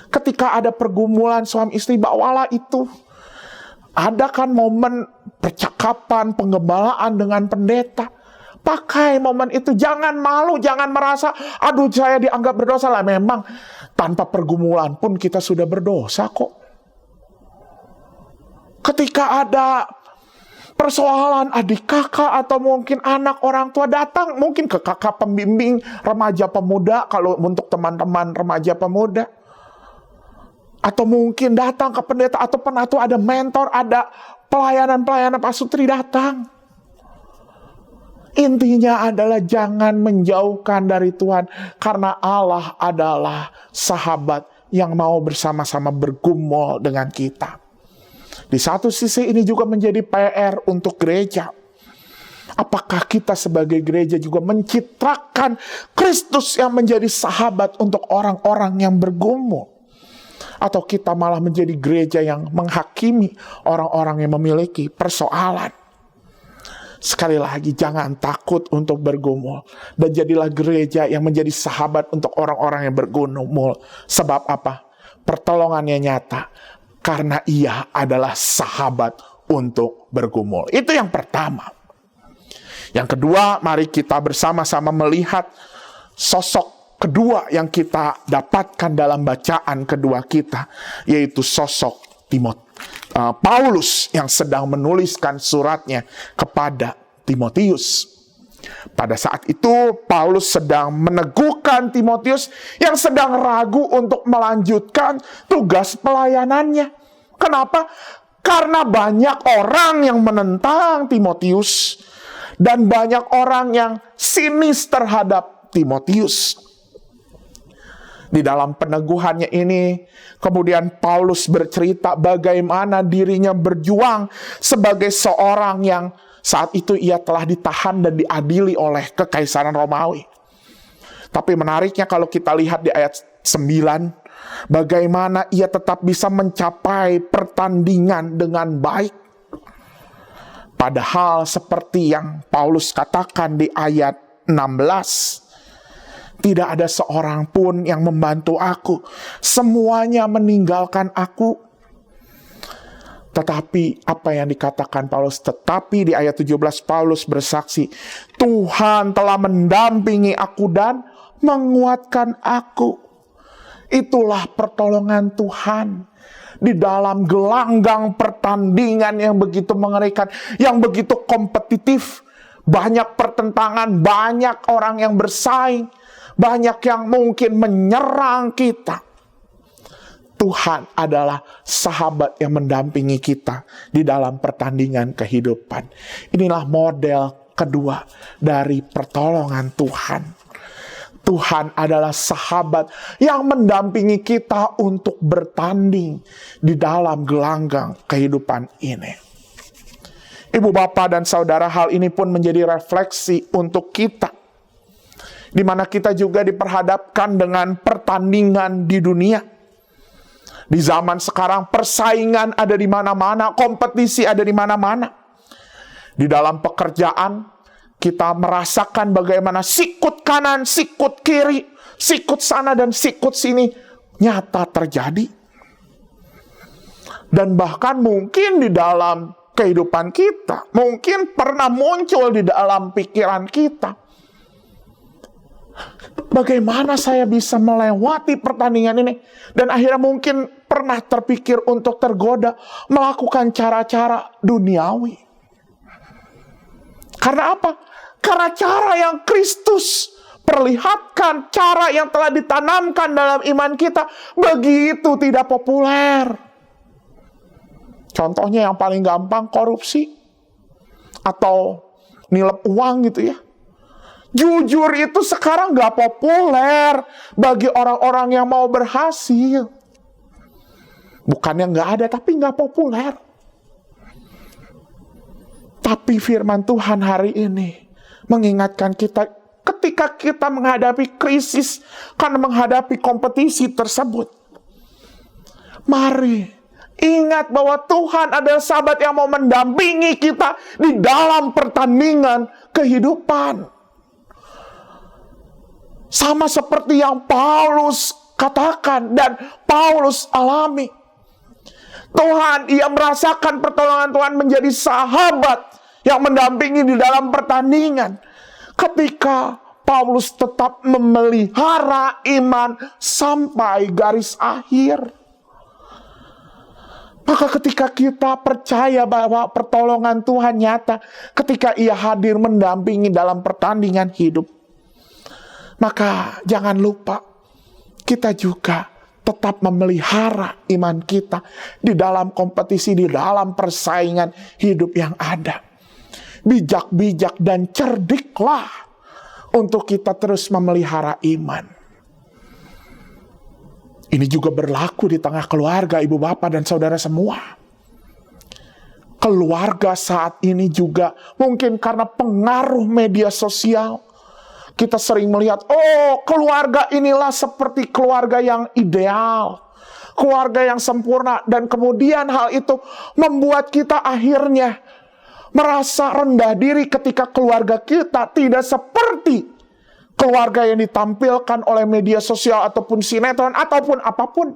Ketika ada pergumulan suami istri, bawalah itu. Ada kan momen percakapan, penggembalaan dengan pendeta. Pakai momen itu, jangan malu, jangan merasa, aduh saya dianggap berdosa lah. Memang tanpa pergumulan pun kita sudah berdosa kok. Ketika ada persoalan adik kakak atau mungkin anak orang tua datang, mungkin ke kakak pembimbing remaja pemuda, kalau untuk teman-teman remaja pemuda. Atau mungkin datang ke pendeta atau penatua, ada mentor, ada pelayanan-pelayanan pasutri datang. Intinya adalah jangan menjauhkan dari Tuhan, karena Allah adalah sahabat yang mau bersama-sama bergumul dengan kita. Di satu sisi ini juga menjadi PR untuk gereja. Apakah kita sebagai gereja juga mencitrakan Kristus yang menjadi sahabat untuk orang-orang yang bergumul? Atau kita malah menjadi gereja yang menghakimi orang-orang yang memiliki persoalan? Sekali lagi, jangan takut untuk bergumul. Dan jadilah gereja yang menjadi sahabat untuk orang-orang yang bergumul. Sebab apa? Pertolongannya nyata. Karena ia adalah sahabat untuk bergumul. Itu yang pertama. Yang kedua, mari kita bersama-sama melihat sosok kedua yang kita dapatkan dalam bacaan kedua kita, yaitu sosok Paulus yang sedang menuliskan suratnya kepada Timotius. Pada saat itu Paulus sedang meneguhkan Timotius yang sedang ragu untuk melanjutkan tugas pelayanannya. Kenapa? Karena banyak orang yang menentang Timotius dan banyak orang yang sinis terhadap Timotius. Di dalam peneguhannya ini, kemudian Paulus bercerita bagaimana dirinya berjuang sebagai seorang yang saat itu ia telah ditahan dan diadili oleh Kekaisaran Romawi. Tapi menariknya kalau kita lihat di ayat 9, bagaimana ia tetap bisa mencapai pertandingan dengan baik. Padahal seperti yang Paulus katakan di ayat 16, tidak ada seorang pun yang membantu aku. Semuanya meninggalkan aku. Tetapi apa yang dikatakan Paulus? Tetapi di ayat 17 Paulus bersaksi, Tuhan telah mendampingi aku dan menguatkan aku. Itulah pertolongan Tuhan di dalam gelanggang pertandingan yang begitu mengerikan, yang begitu kompetitif. Banyak pertentangan, banyak orang yang bersaing, banyak yang mungkin menyerang kita. Tuhan adalah sahabat yang mendampingi kita di dalam pertandingan kehidupan. Inilah model kedua dari pertolongan Tuhan. Tuhan adalah sahabat yang mendampingi kita untuk bertanding di dalam gelanggang kehidupan ini. Ibu, bapak, dan saudara, hal ini pun menjadi refleksi untuk kita, di mana kita juga diperhadapkan dengan pertandingan di dunia. Di zaman sekarang persaingan ada di mana-mana, kompetisi ada di mana-mana. Di dalam pekerjaan kita merasakan bagaimana sikut kanan, sikut kiri, sikut sana dan sikut sini nyata terjadi. Dan bahkan mungkin di dalam kehidupan kita, mungkin pernah muncul di dalam pikiran kita. Bagaimana saya bisa melewati pertandingan ini? Dan akhirnya mungkin pernah terpikir untuk tergoda melakukan cara-cara duniawi. Karena apa? Karena cara yang Kristus perlihatkan, cara yang telah ditanamkan dalam iman kita begitu tidak populer. Contohnya yang paling gampang, korupsi atau nilep uang gitu ya. Jujur itu sekarang gak populer bagi orang-orang yang mau berhasil. Bukannya gak ada, tapi gak populer. Tapi firman Tuhan hari ini mengingatkan kita, ketika kita menghadapi krisis karena menghadapi kompetisi tersebut, mari ingat bahwa Tuhan adalah sahabat yang mau mendampingi kita di dalam pertandingan kehidupan. Sama seperti yang Paulus katakan dan Paulus alami. Tuhan, ia merasakan pertolongan Tuhan menjadi sahabat yang mendampingi di dalam pertandingan. Ketika Paulus tetap memelihara iman sampai garis akhir. Maka ketika kita percaya bahwa pertolongan Tuhan nyata, ketika ia hadir mendampingi dalam pertandingan hidup, maka jangan lupa kita juga tetap memelihara iman kita di dalam kompetisi, di dalam persaingan hidup yang ada. Bijak-bijak dan cerdiklah untuk kita terus memelihara iman. Ini juga berlaku di tengah keluarga, ibu bapak dan saudara semua. Keluarga saat ini juga mungkin karena pengaruh media sosial, kita sering melihat, oh keluarga inilah seperti keluarga yang ideal, keluarga yang sempurna. Dan kemudian hal itu membuat kita akhirnya merasa rendah diri ketika keluarga kita tidak seperti keluarga yang ditampilkan oleh media sosial ataupun sinetron ataupun apapun.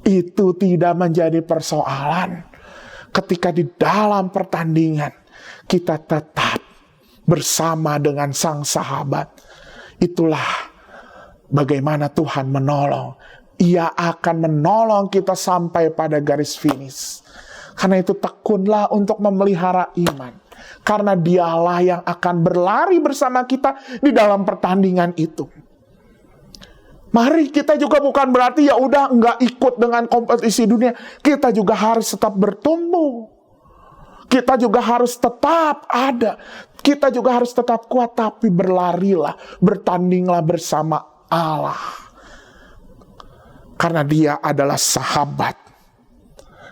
Itu tidak menjadi persoalan ketika di dalam pertandingan kita tetap bersama dengan sang sahabat. Itulah bagaimana Tuhan menolong. Ia akan menolong kita sampai pada garis finish. Karena itu tekunlah untuk memelihara iman. Karena dialah yang akan berlari bersama kita di dalam pertandingan itu. Mari kita juga bukan berarti ya udah nggak ikut dengan kompetisi dunia. Kita juga harus tetap bertumbuh. Kita juga harus tetap ada. Kita juga harus tetap kuat. Tapi berlarilah, bertandinglah bersama Allah. Karena dia adalah sahabat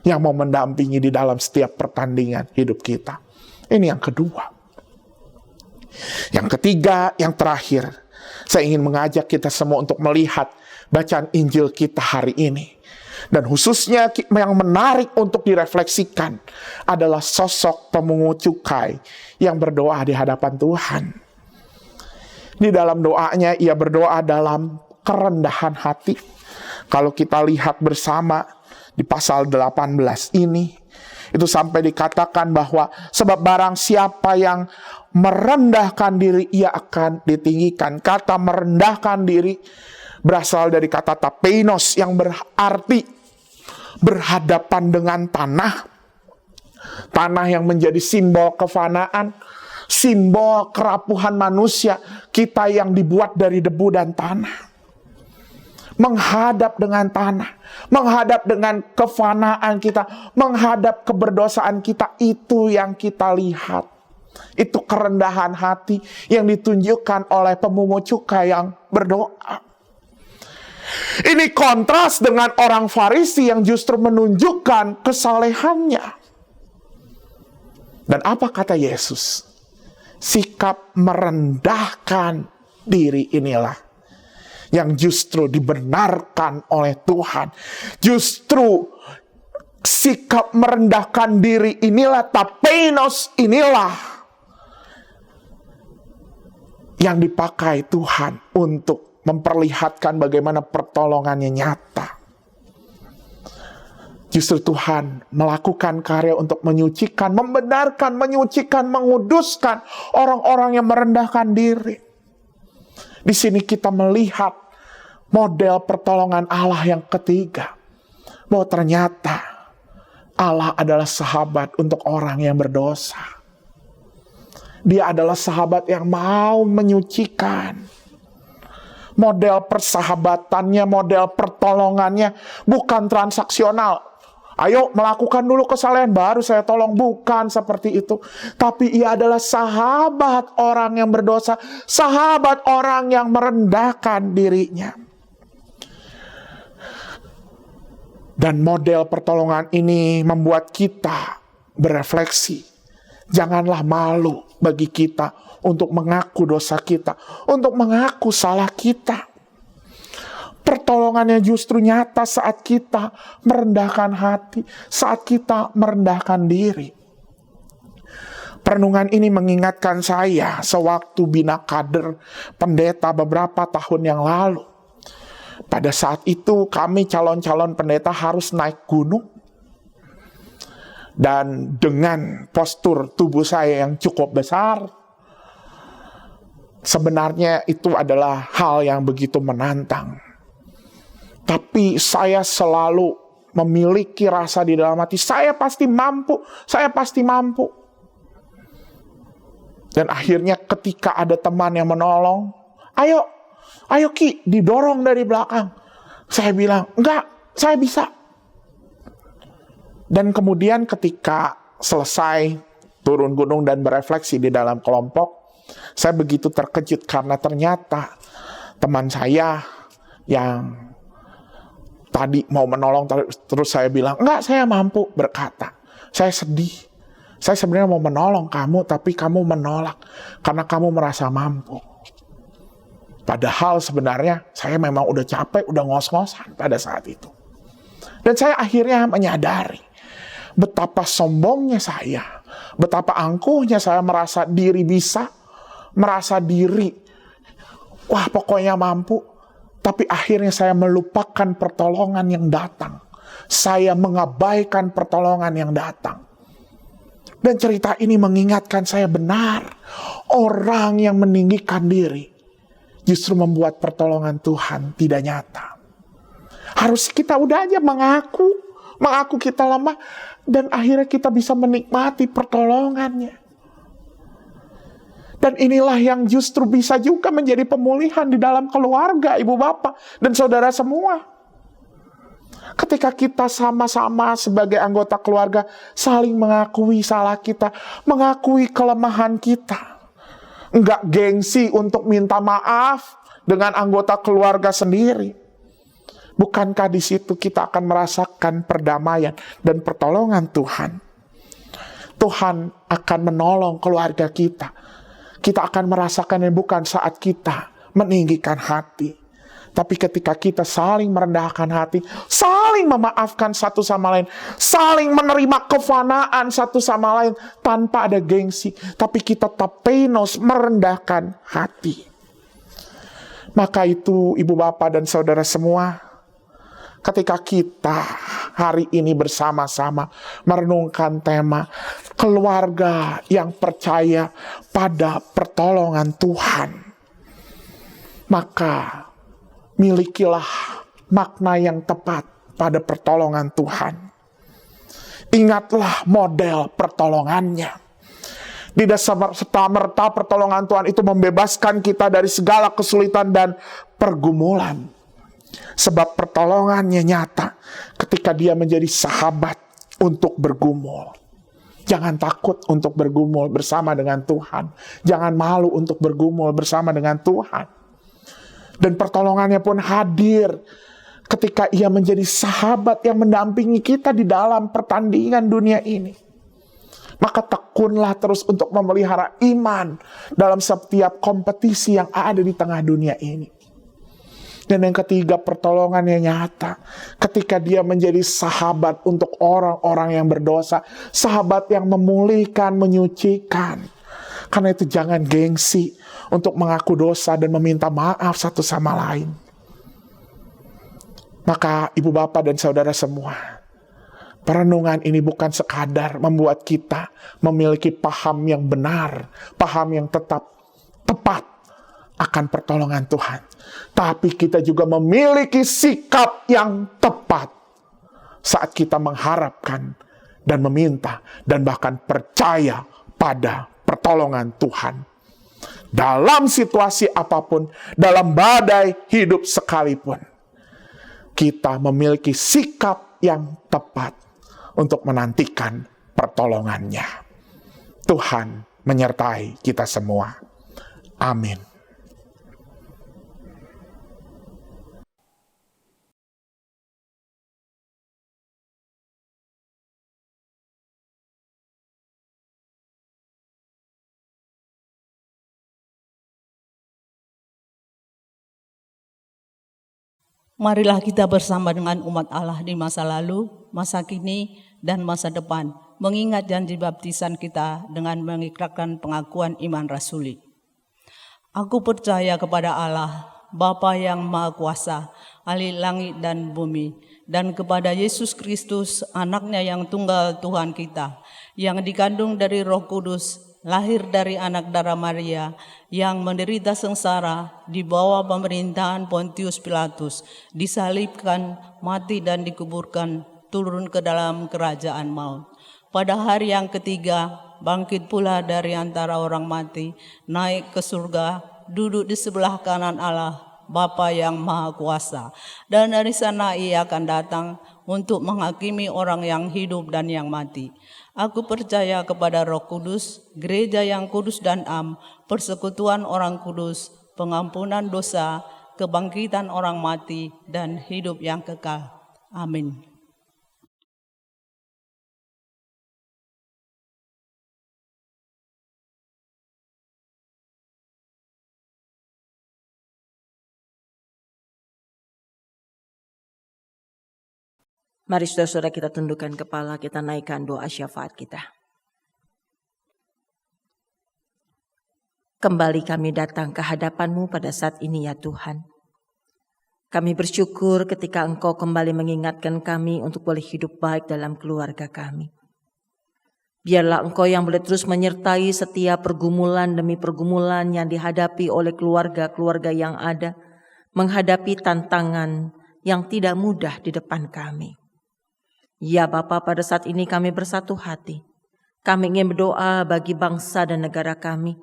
yang mau mendampingi di dalam setiap pertandingan hidup kita. Ini yang kedua. Yang ketiga, yang terakhir. Saya ingin mengajak kita semua untuk melihat bacaan Injil kita hari ini. Dan khususnya yang menarik untuk direfleksikan adalah sosok pemungut cukai yang berdoa di hadapan Tuhan. Di dalam doanya ia berdoa dalam kerendahan hati. Kalau kita lihat bersama di pasal 18 ini, itu sampai dikatakan bahwa sebab barang siapa yang merendahkan diri ia akan ditinggikan. Kata merendahkan diri berasal dari kata tapeinos yang berarti berhadapan dengan tanah. Tanah yang menjadi simbol kefanaan, simbol kerapuhan manusia, kita yang dibuat dari debu dan tanah. Menghadap dengan tanah, menghadap dengan kefanaan kita, menghadap keberdosaan kita, itu yang kita lihat. Itu kerendahan hati yang ditunjukkan oleh pemungut cukai yang berdoa. Ini kontras dengan orang Farisi yang justru menunjukkan kesalehannya. Dan apa kata Yesus? Sikap merendahkan diri inilah yang justru dibenarkan oleh Tuhan. Justru sikap merendahkan diri inilah, tapeinos inilah yang dipakai Tuhan untuk memperlihatkan bagaimana pertolongannya nyata. Justru Tuhan melakukan karya untuk menyucikan, membenarkan, menyucikan, menguduskan orang-orang yang merendahkan diri. Di sini kita melihat model pertolongan Allah yang ketiga. Bahwa ternyata Allah adalah sahabat untuk orang yang berdosa. Dia adalah sahabat yang mau menyucikan. Model persahabatannya, model pertolongannya bukan transaksional. Ayo melakukan dulu kesalahan baru saya tolong. Bukan seperti itu. Tapi ia adalah sahabat orang yang berdosa. Sahabat orang yang merendahkan dirinya. Dan model pertolongan ini membuat kita berefleksi. Janganlah malu bagi kita untuk mengaku dosa kita. Untuk mengaku salah kita. Pertolongannya justru nyata saat kita merendahkan hati, saat kita merendahkan diri. Perenungan ini mengingatkan saya sewaktu bina kader pendeta beberapa tahun yang lalu. Pada saat itu kami calon-calon pendeta harus naik gunung. Dan dengan postur tubuh saya yang cukup besar, sebenarnya itu adalah hal yang begitu menantang. Tapi saya selalu memiliki rasa di dalam hati, saya pasti mampu, saya pasti mampu. Dan akhirnya ketika ada teman yang menolong, ayo Ki, didorong dari belakang. Saya bilang, enggak, saya bisa. Dan kemudian ketika selesai turun gunung dan berefleksi di dalam kelompok, saya begitu terkejut karena ternyata teman saya yang tadi mau menolong, terus saya bilang, enggak, saya mampu, berkata, saya sedih. Saya sebenarnya mau menolong kamu, tapi kamu menolak karena kamu merasa mampu. Padahal sebenarnya saya memang udah capek, udah ngos-ngosan pada saat itu. Dan saya akhirnya menyadari betapa sombongnya saya, betapa angkuhnya saya merasa diri bisa, merasa diri, wah pokoknya mampu. Tapi akhirnya saya melupakan pertolongan yang datang. Saya mengabaikan pertolongan yang datang. Dan cerita ini mengingatkan saya benar. Orang yang meninggikan diri justru membuat pertolongan Tuhan tidak nyata. Harus kita udah aja mengaku kita lemah. Dan akhirnya kita bisa menikmati pertolongannya. Dan inilah yang justru bisa juga menjadi pemulihan di dalam keluarga, ibu bapak, dan saudara semua. Ketika kita sama-sama sebagai anggota keluarga saling mengakui salah kita, mengakui kelemahan kita. Enggak gengsi untuk minta maaf dengan anggota keluarga sendiri. Bukankah di situ kita akan merasakan perdamaian dan pertolongan Tuhan? Tuhan akan menolong keluarga kita. Kita akan merasakannya bukan saat kita meninggikan hati. Tapi ketika kita saling merendahkan hati, saling memaafkan satu sama lain, saling menerima kefanaan satu sama lain tanpa ada gengsi. Tapi kita tapeinos, merendahkan hati. Maka itu ibu bapak dan saudara semua, ketika kita hari ini bersama-sama merenungkan tema keluarga yang percaya pada pertolongan Tuhan, maka milikilah makna yang tepat pada pertolongan Tuhan. Ingatlah model pertolongannya. Tidak serta-merta pertolongan Tuhan itu membebaskan kita dari segala kesulitan dan pergumulan. Sebab pertolongannya nyata ketika dia menjadi sahabat untuk bergumul. Jangan takut untuk bergumul bersama dengan Tuhan. Jangan malu untuk bergumul bersama dengan Tuhan. Dan pertolongannya pun hadir ketika ia menjadi sahabat yang mendampingi kita di dalam pertandingan dunia ini. Maka tekunlah terus untuk memelihara iman dalam setiap kompetisi yang ada di tengah dunia ini. Dan yang ketiga, pertolongannya nyata ketika dia menjadi sahabat untuk orang-orang yang berdosa. Sahabat yang memulihkan, menyucikan. Karena itu jangan gengsi untuk mengaku dosa dan meminta maaf satu sama lain. Maka ibu bapak dan saudara semua, perenungan ini bukan sekadar membuat kita memiliki paham yang benar, paham yang tepat akan pertolongan Tuhan. Tapi kita juga memiliki sikap yang tepat saat kita mengharapkan dan meminta dan bahkan percaya pada pertolongan Tuhan. Dalam situasi apapun, dalam badai hidup sekalipun, kita memiliki sikap yang tepat untuk menantikan pertolongannya. Tuhan menyertai kita semua. Amin. Marilah kita bersama dengan umat Allah di masa lalu, masa kini, dan masa depan, mengingat janji baptisan kita dengan mengikrarkan pengakuan iman rasuli. Aku percaya kepada Allah, Bapa yang Maha Kuasa, ahli langit dan bumi, dan kepada Yesus Kristus, anaknya yang tunggal Tuhan kita, yang dikandung dari Roh Kudus, lahir dari anak darah Maria, yang menderita sengsara di bawah pemerintahan Pontius Pilatus, disalibkan, mati dan dikuburkan, turun ke dalam kerajaan maut. Pada hari yang ketiga, bangkit pula dari antara orang mati, naik ke surga, duduk di sebelah kanan Allah, Bapa yang Maha Kuasa. Dan dari sana Ia akan datang untuk menghakimi orang yang hidup dan yang mati. Aku percaya kepada Roh Kudus, gereja yang kudus dan am, persekutuan orang kudus, pengampunan dosa, kebangkitan orang mati, dan hidup yang kekal. Amin. Mari saudara-saudara kita tundukkan kepala, kita naikkan doa syafaat kita. Kembali kami datang ke hadapan-Mu pada saat ini ya Tuhan. Kami bersyukur ketika Engkau kembali mengingatkan kami untuk boleh hidup baik dalam keluarga kami. Biarlah Engkau yang boleh terus menyertai setiap pergumulan demi pergumulan yang dihadapi oleh keluarga-keluarga yang ada, menghadapi tantangan yang tidak mudah di depan kami. Ya Bapa, pada saat ini kami bersatu hati. Kami ingin berdoa bagi bangsa dan negara kami.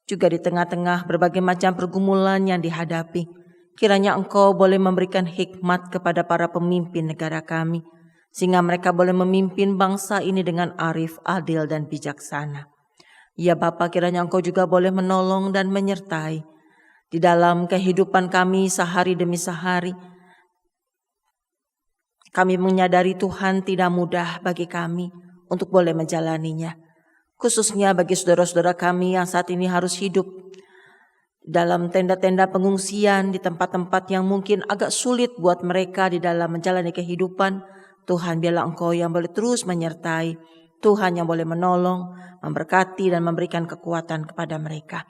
Juga di tengah-tengah berbagai macam pergumulan yang dihadapi. Kiranya Engkau boleh memberikan hikmat kepada para pemimpin negara kami. Sehingga mereka boleh memimpin bangsa ini dengan arif, adil, dan bijaksana. Ya Bapa, kiranya Engkau juga boleh menolong dan menyertai di dalam kehidupan kami sehari demi sehari. Kami menyadari Tuhan tidak mudah bagi kami untuk boleh menjalaninya. Khususnya bagi saudara-saudara kami yang saat ini harus hidup dalam tenda-tenda pengungsian di tempat-tempat yang mungkin agak sulit buat mereka di dalam menjalani kehidupan. Tuhan, biarlah Engkau yang boleh terus menyertai. Tuhan yang boleh menolong, memberkati dan memberikan kekuatan kepada mereka.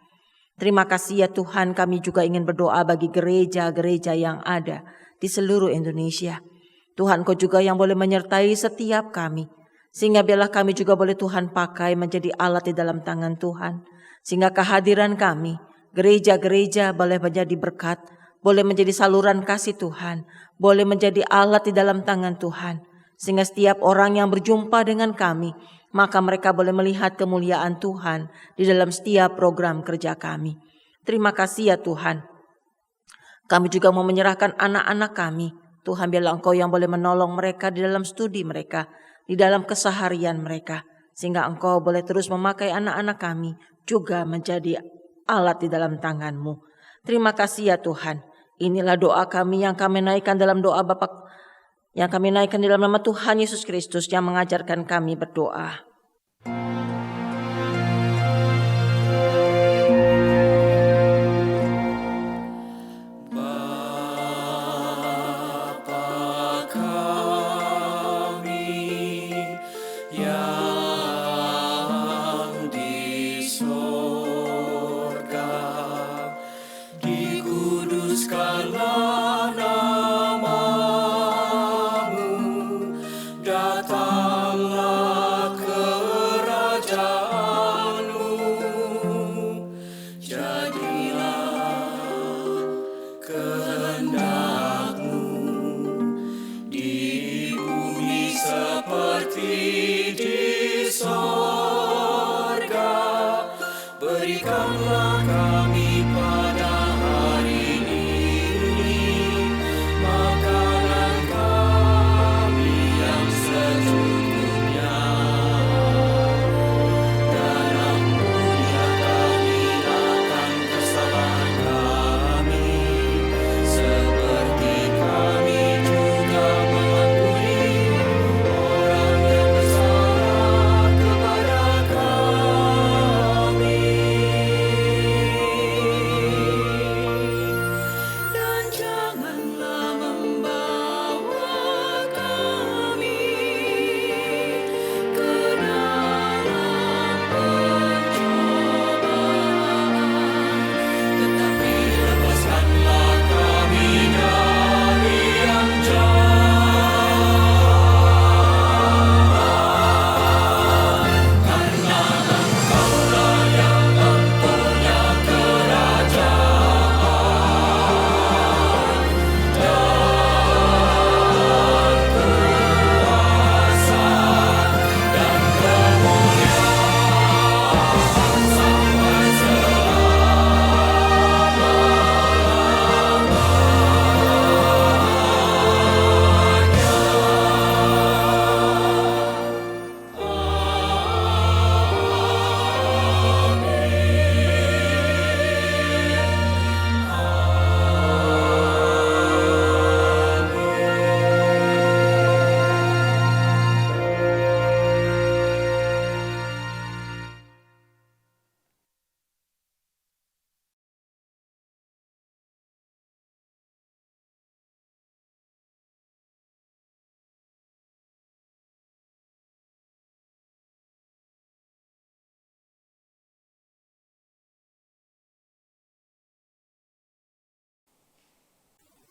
Terima kasih ya Tuhan, kami juga ingin berdoa bagi gereja-gereja yang ada di seluruh Indonesia. Tuhan, Kau juga yang boleh menyertai setiap kami. Sehingga biarlah kami juga boleh Tuhan pakai menjadi alat di dalam tangan Tuhan. Sehingga kehadiran kami, gereja-gereja boleh menjadi berkat, boleh menjadi saluran kasih Tuhan, boleh menjadi alat di dalam tangan Tuhan. Sehingga setiap orang yang berjumpa dengan kami, maka mereka boleh melihat kemuliaan Tuhan di dalam setiap program kerja kami. Terima kasih ya Tuhan. Kami juga mau menyerahkan anak-anak kami. Tuhan, biarlah Engkau yang boleh menolong mereka di dalam studi mereka, di dalam keseharian mereka. Sehingga Engkau boleh terus memakai anak-anak kami juga menjadi alat di dalam tangan-Mu. Terima kasih ya Tuhan. Inilah doa kami yang kami naikkan dalam doa Bapa, yang kami naikkan dalam nama Tuhan Yesus Kristus yang mengajarkan kami berdoa. Makanan kami yang secukup.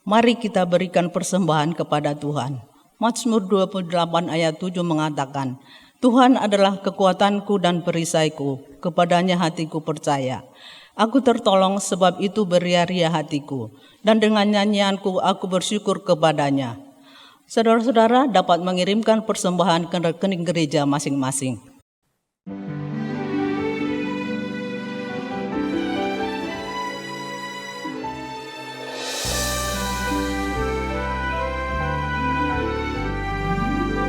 Mari kita berikan persembahan kepada Tuhan. Mazmur 28 ayat 7 mengatakan, Tuhan adalah kekuatanku dan perisaiku, kepadanya hatiku percaya. Aku tertolong sebab itu beria-ria hatiku, dan dengan nyanyianku aku bersyukur kepadanya. Saudara-saudara dapat mengirimkan persembahan ke rekening gereja masing-masing.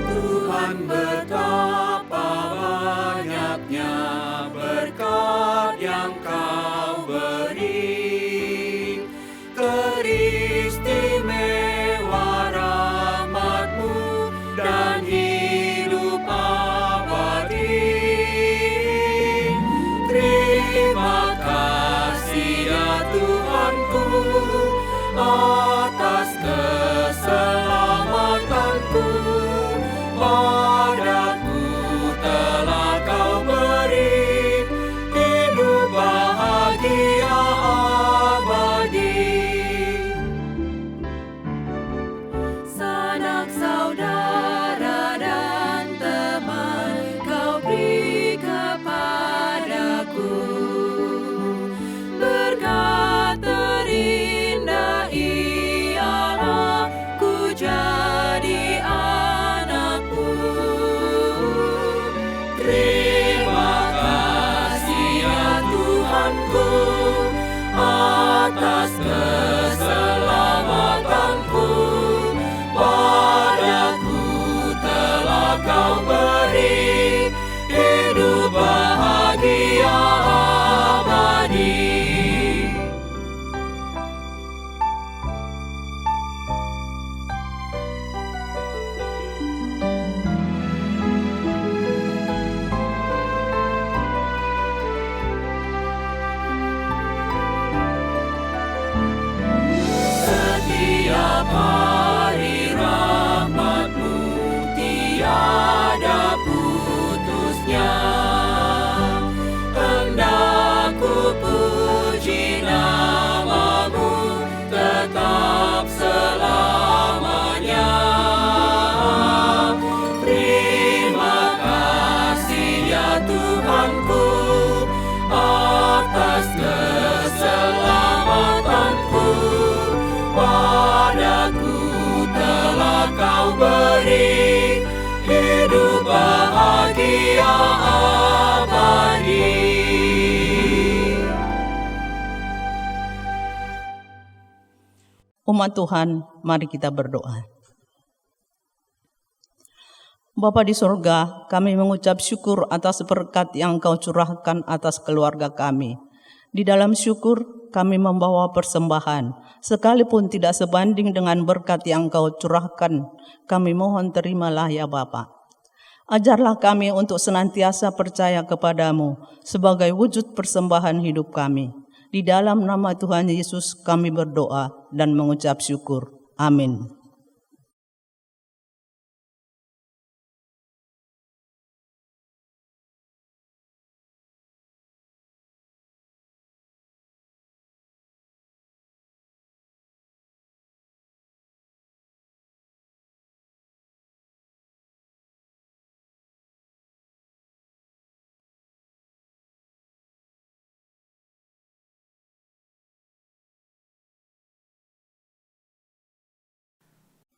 Tuhan betapa banyaknya berkat yang Kau beri, teristimewa rahmat-Mu dan hidup abadi. Terima kasih ya Tuhanku atas keselamatanku. Padaku telah Kau beri hidup bahagia abadi. Sanak saudara dan teman Kau beri kepadaku, berkat terindah ialah ku jadi anakmu. Terima kasih ya Tuhanku atas keselamatanku. Padaku telah Kau beri hidup bahagia abadi. Setiap hari rahmat-Mu tiada putusnya. Hendak ku puji nama-Mu tetap selamanya. Terima kasih ya Tuhanku atas keselamatanku. Padaku telah Kau beri hidup bahagia abadi. Umat Tuhan, mari kita berdoa. Bapa di sorga, kami mengucap syukur atas berkat yang Kau curahkan atas keluarga kami. Di dalam syukur, kami membawa persembahan, sekalipun tidak sebanding dengan berkat yang Kau curahkan. Kami mohon terimalah ya Bapa. Ajarlah kami untuk senantiasa percaya kepadamu sebagai wujud persembahan hidup kami. Di dalam nama Tuhan Yesus kami berdoa dan mengucap syukur. Amin.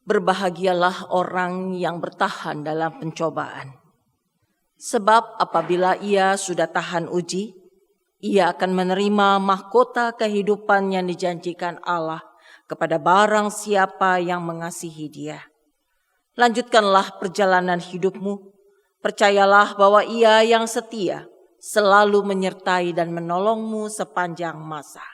Berbahagialah orang yang bertahan dalam pencobaan. Sebab apabila ia sudah tahan uji, ia akan menerima mahkota kehidupan yang dijanjikan Allah kepada barang siapa yang mengasihi Dia. Lanjutkanlah perjalanan hidupmu. Percayalah bahwa Ia yang setia selalu menyertai dan menolongmu sepanjang masa.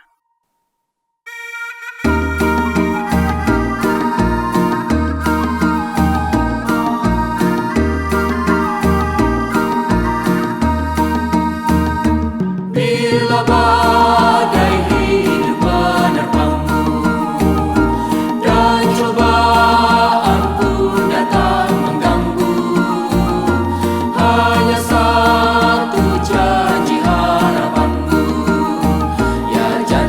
Bila badai hidup menerpangmu dan cobaan pun datang mengganggu, hanya satu janji harapanmu, ya janji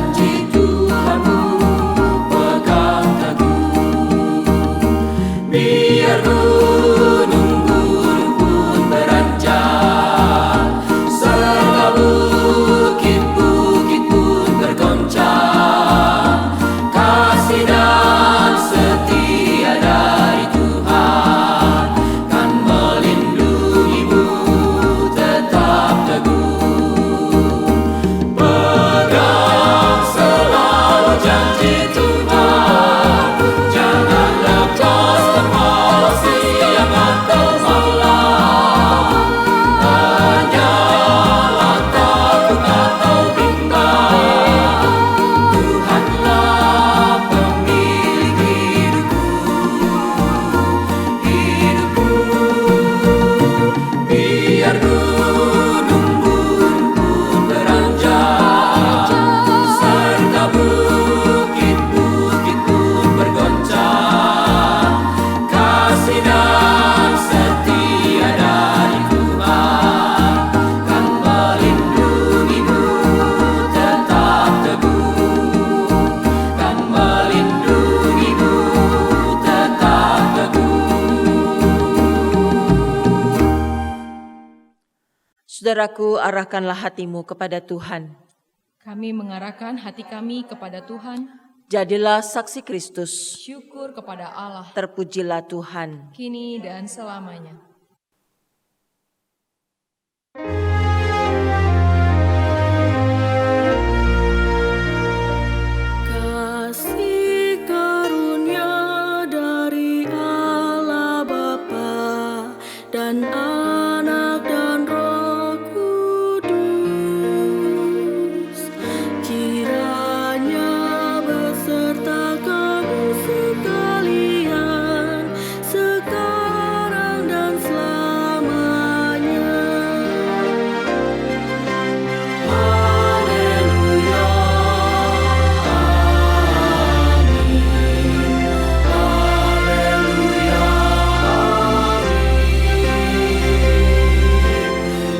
Saudaraku, arahkanlah hatimu kepada Tuhan. Kami mengarahkan hati kami kepada Tuhan. Jadilah saksi Kristus. Syukur kepada Allah, Terpujilah Tuhan. kini dan selamanya. Kasih karunia dari Allah Bapa dan Anak dan Roh Kudus, kiranya beserta kamu sekalian, sekarang dan selamanya. Haleluya, amin. Haleluya, amin.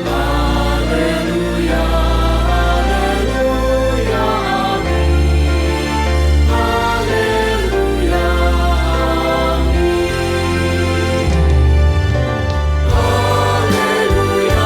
Haleluya, haleluya, amin. Haleluya, amin. Haleluya,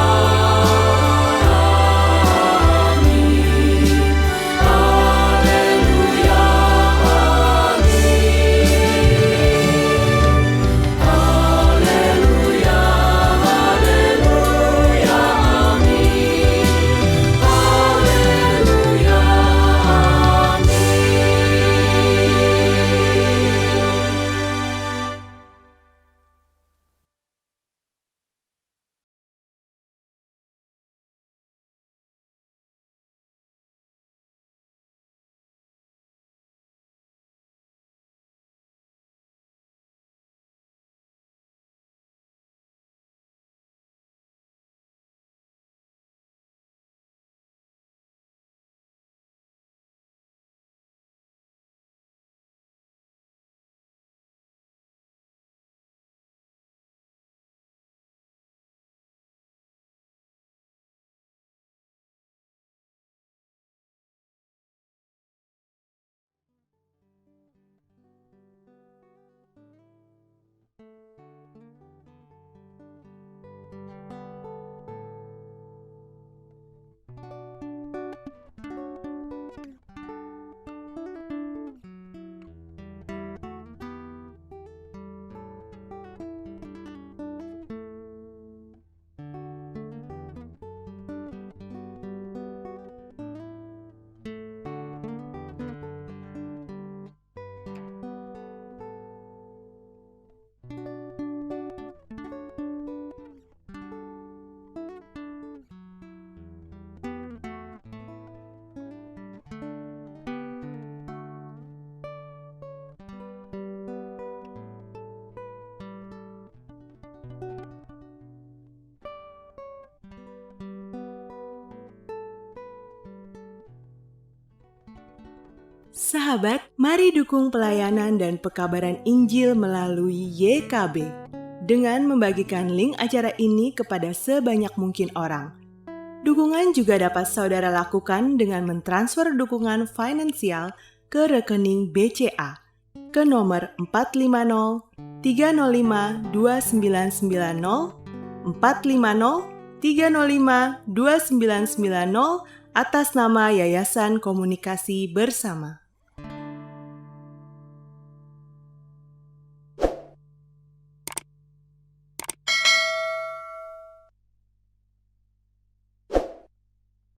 Sahabat, mari dukung pelayanan dan pekabaran Injil melalui YKB dengan membagikan link acara ini kepada sebanyak mungkin orang. Dukungan juga dapat saudara lakukan dengan mentransfer dukungan finansial ke rekening BCA ke nomor 450 305 2990 450 305 2990 atas nama Yayasan Komunikasi Bersama.